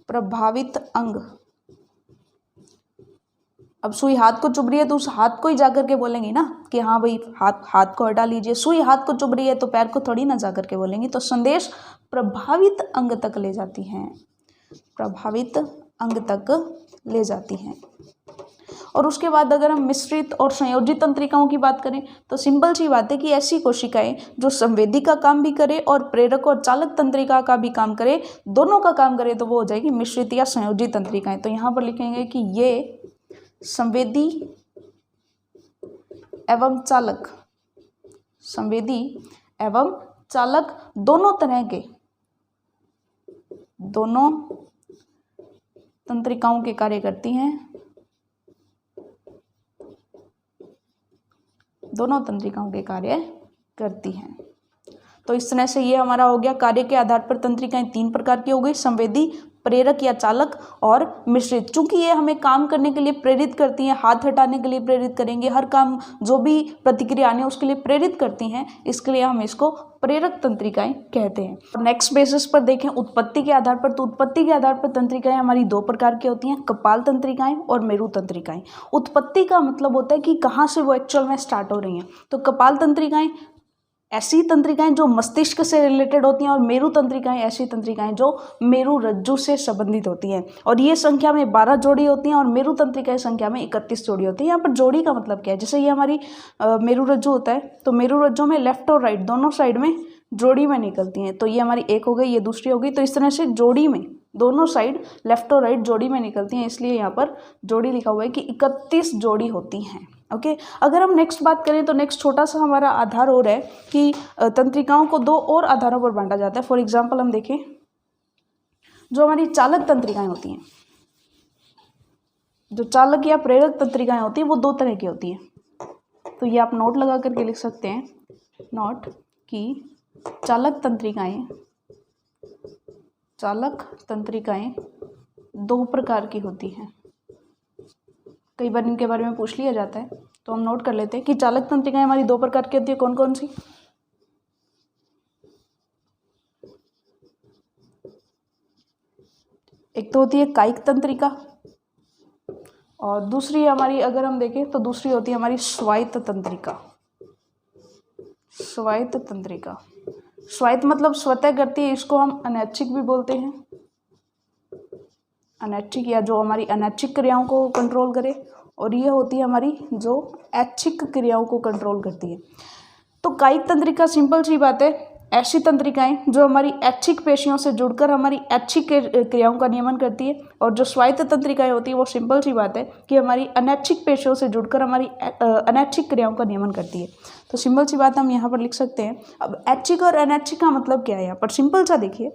प्रभावित अंग। अब सुई हाथ को चुभ रही है तो उस हाथ को ही जाकर के बोलेंगे ना कि हाँ भाई हाथ को हटा लीजिए। सुई हाथ को चुभ रही है तो पैर को थोड़ी ना जाकर के बोलेंगे। तो संदेश प्रभावित अंग तक ले जाती हैं। और उसके बाद अगर हम मिश्रित और संयोजी तंत्रिकाओं की बात करें तो सिंपल सी बात है कि ऐसी कोशिकाएं जो संवेदी का काम भी करे और प्रेरक और चालक तंत्रिका का भी काम करे, दोनों का काम करे, तो वो हो जाएगी मिश्रित या संयोजी तंत्रिकाएं। तो यहाँ पर लिखेंगे कि ये संवेदी एवं चालक दोनों तरह के तंत्रिकाओं के कार्य करती हैं। तो इस तरह से ये हमारा हो गया। कार्य के आधार पर तंत्रिकाएं 3 प्रकार की हो गई, संवेदी, प्रेरक या चालक और मिश्रित। चूंकि ये हमें काम करने के लिए प्रेरित करती हैं, हाथ हटाने के लिए प्रेरित करेंगे, हर काम जो भी प्रतिक्रिया आने उसके लिए प्रेरित करती हैं, इसके लिए हम इसको प्रेरक तंत्रिकाएं कहते हैं। नेक्स्ट बेसिस पर देखें उत्पत्ति के आधार पर, तो उत्पत्ति के आधार पर तंत्रिकाएं हमारी 2 प्रकार की होती हैं, कपाल तंत्रिकाएं और मेरु तंत्रिकाएं। उत्पत्ति का मतलब होता है कि कहाँ से वो एक्चुअल में स्टार्ट हो रही हैं। तो कपाल तंत्रिकाएं ऐसी तंत्रिकाएं जो मस्तिष्क से रिलेटेड होती हैं, और मेरु तंत्रिकाएं ऐसी तंत्रिकाएं जो मेरु रज्जु से संबंधित होती हैं। और ये संख्या में 12 जोड़ी होती हैं और मेरु तंत्रिकाएं संख्या में 31 जोड़ी होती है। यहाँ पर जोड़ी का मतलब क्या है? जैसे ये हमारी मेरु रज्जु होता है, तो मेरु रज्जु में लेफ्ट और राइट दोनों साइड में जोड़ी में निकलती हैं। तो ये हमारी एक हो गई, ये दूसरी हो गई। तो इस तरह से जोड़ी में दोनों साइड लेफ्ट और राइट जोड़ी में निकलती हैं, इसलिए यहाँ पर जोड़ी लिखा हुआ है कि 31 जोड़ी होती हैं। ओके, अगर हम नेक्स्ट बात करें तो नेक्स्ट छोटा सा हमारा आधार और है कि तंत्रिकाओं को 2 और आधारों पर बांटा जाता है। फॉर एग्जांपल हम देखें, जो हमारी चालक तंत्रिकाएं होती हैं, जो चालक या प्रेरक तंत्रिकाएं होती हैं वो दो तरह की होती हैं। तो ये आप नोट लगा करके लिख सकते हैं, नोट कि चालक तंत्रिकाएं दो प्रकार की होती हैं। कई बार इनके बारे में पूछ लिया जाता है, तो हम नोट कर लेते हैं कि चालक तंत्रिकाएं हमारी दो प्रकार की होती है। कौन कौन सी? एक तो होती है कायिक तंत्रिका, और दूसरी हमारी अगर हम देखें तो दूसरी होती है हमारी स्वायत्त तंत्रिका। स्वायत्त तंत्रिका, स्वायत्त मतलब स्वतः करती है, इसको हम अनैच्छिक भी बोलते हैं। अनैच्छिक, या जो हमारी अनैच्छिक क्रियाओं को कंट्रोल करे, और ये होती है हमारी जो ऐच्छिक क्रियाओं को कंट्रोल करती है। तो कायिक तंत्रिका सिंपल सी बात है, ऐसी तंत्रिकाएं जो हमारी ऐच्छिक पेशियों से जुड़कर हमारी ऐच्छिक क्रियाओं का नियमन करती है, और जो स्वायत्त तंत्रिकाएं होती है वो सिंपल सी बात है कि हमारी अनैच्छिक पेशियों से जुड़कर हमारी अनैच्छिक क्रियाओं का नियमन करती है। तो सिंपल सी बात हम यहाँ पर लिख सकते हैं। अब ऐच्छिक और अनैच्छिक का मतलब क्या है यहाँ पर? सिंपल सा देखिए,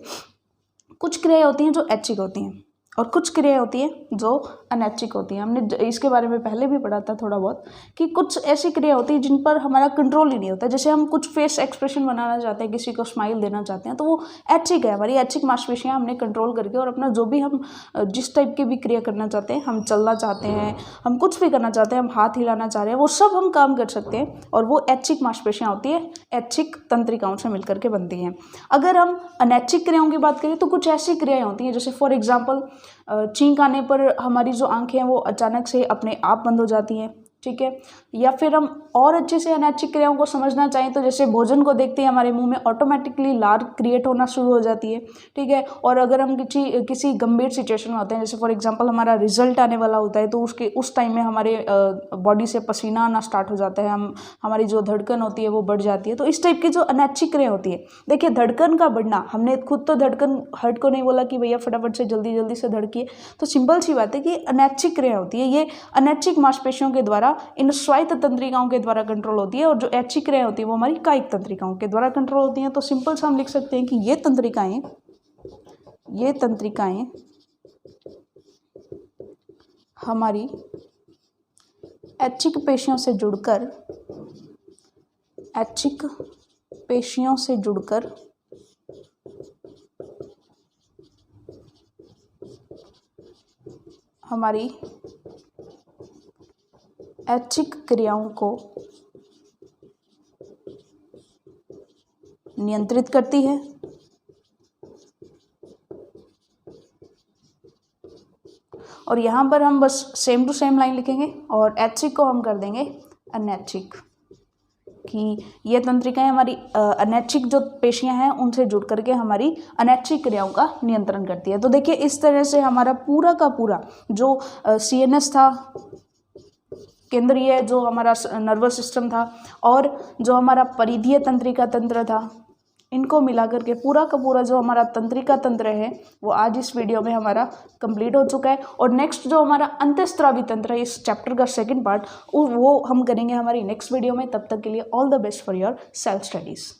कुछ क्रियाएं होती हैं जो ऐच्छिक होती हैं और कुछ क्रियाएं होती हैं जो अनैच्छिक होती हैं। हमने इसके बारे में पहले भी पढ़ा था थोड़ा बहुत, कि कुछ ऐसी क्रिया होती है जिन पर हमारा कंट्रोल ही नहीं होता। जैसे हम कुछ फेस एक्सप्रेशन बनाना चाहते हैं, किसी को स्माइल देना चाहते हैं, तो वो ऐच्छिक है, हमारी ऐच्छिक मांसपेशियां हमने कंट्रोल करके, और अपना जो भी हम जिस टाइप की भी क्रिया करना चाहते हैं, हम चलना चाहते हैं, हम कुछ भी करना चाहते हैं, हम हाथ हिलाना चाह रहे हैं, वो सब हम काम कर सकते हैं, और वो ऐच्छिक मांसपेशियां होती है, ऐच्छिक तंत्रिकाओं से मिलकर के बनती हैं। अगर हम अनैच्छिक क्रियाओं की बात करें तो कुछ ऐसी क्रियाएं होती हैं, जैसे फॉर एग्जाम्पल छींक आने पर हमारी जो आंखें हैं वो अचानक से अपने आप बंद हो जाती हैं, ठीक है। या फिर हम और अच्छे से अनैच्छिक क्रियाओं को समझना चाहें तो जैसे भोजन को देखते ही हमारे मुंह में ऑटोमेटिकली लार क्रिएट होना शुरू हो जाती है, ठीक है। और अगर हम किसी गंभीर सिचुएशन में होते हैं, जैसे फॉर एग्जांपल हमारा रिजल्ट आने वाला होता है, तो उस टाइम में हमारे बॉडी से पसीना आना स्टार्ट हो जाता है, हमारी जो धड़कन होती है वो बढ़ जाती है। तो इस टाइप की जो अनैच्छिक क्रिया होती है, देखिए धड़कन का बढ़ना, हमने खुद तो धड़कन हार्ट को नहीं बोला कि भैया फटाफट से जल्दी जल्दी से धड़किए, तो सिंपल सी बात है कि अनैच्छिक क्रिया होती है, ये अनैच्छिक मांसपेशियों के द्वारा, इन स्वायत्त तंत्रिकाओं के द्वारा कंट्रोल होती है, और जो ऐच्छिक क्रिया होती है वो हमारी कायिक तंत्रिकाओं के द्वारा कंट्रोल होती हैं। तो सिंपल से हम लिख सकते हैं कि ये तंत्रिकाएं हमारी ऐच्छिक पेशियों से जुड़कर हमारी ऐच्छिक क्रियाओं को नियंत्रित करती है, और यहाँ पर हम बस सेम टू सेम लाइन लिखेंगे, और ऐच्छिक को हम कर देंगे अनैच्छिक, कि ये तंत्रिकाएं हमारी अनैच्छिक जो पेशियां हैं उनसे जुड़ करके हमारी अनैच्छिक क्रियाओं का नियंत्रण करती है। तो देखिए इस तरह से हमारा पूरा का पूरा जो CNS था, केंद्रीय जो हमारा नर्वस सिस्टम था, और जो हमारा परिधीय तंत्रिका तंत्र था, इनको मिलाकर के पूरा का पूरा जो हमारा तंत्रिका तंत्र है वो आज इस वीडियो में हमारा कंप्लीट हो चुका है। और नेक्स्ट जो हमारा अंतःस्रावी तंत्र है, इस चैप्टर का सेकंड पार्ट, वो हम करेंगे हमारी नेक्स्ट वीडियो में। तब तक के लिए all the best for your self studies.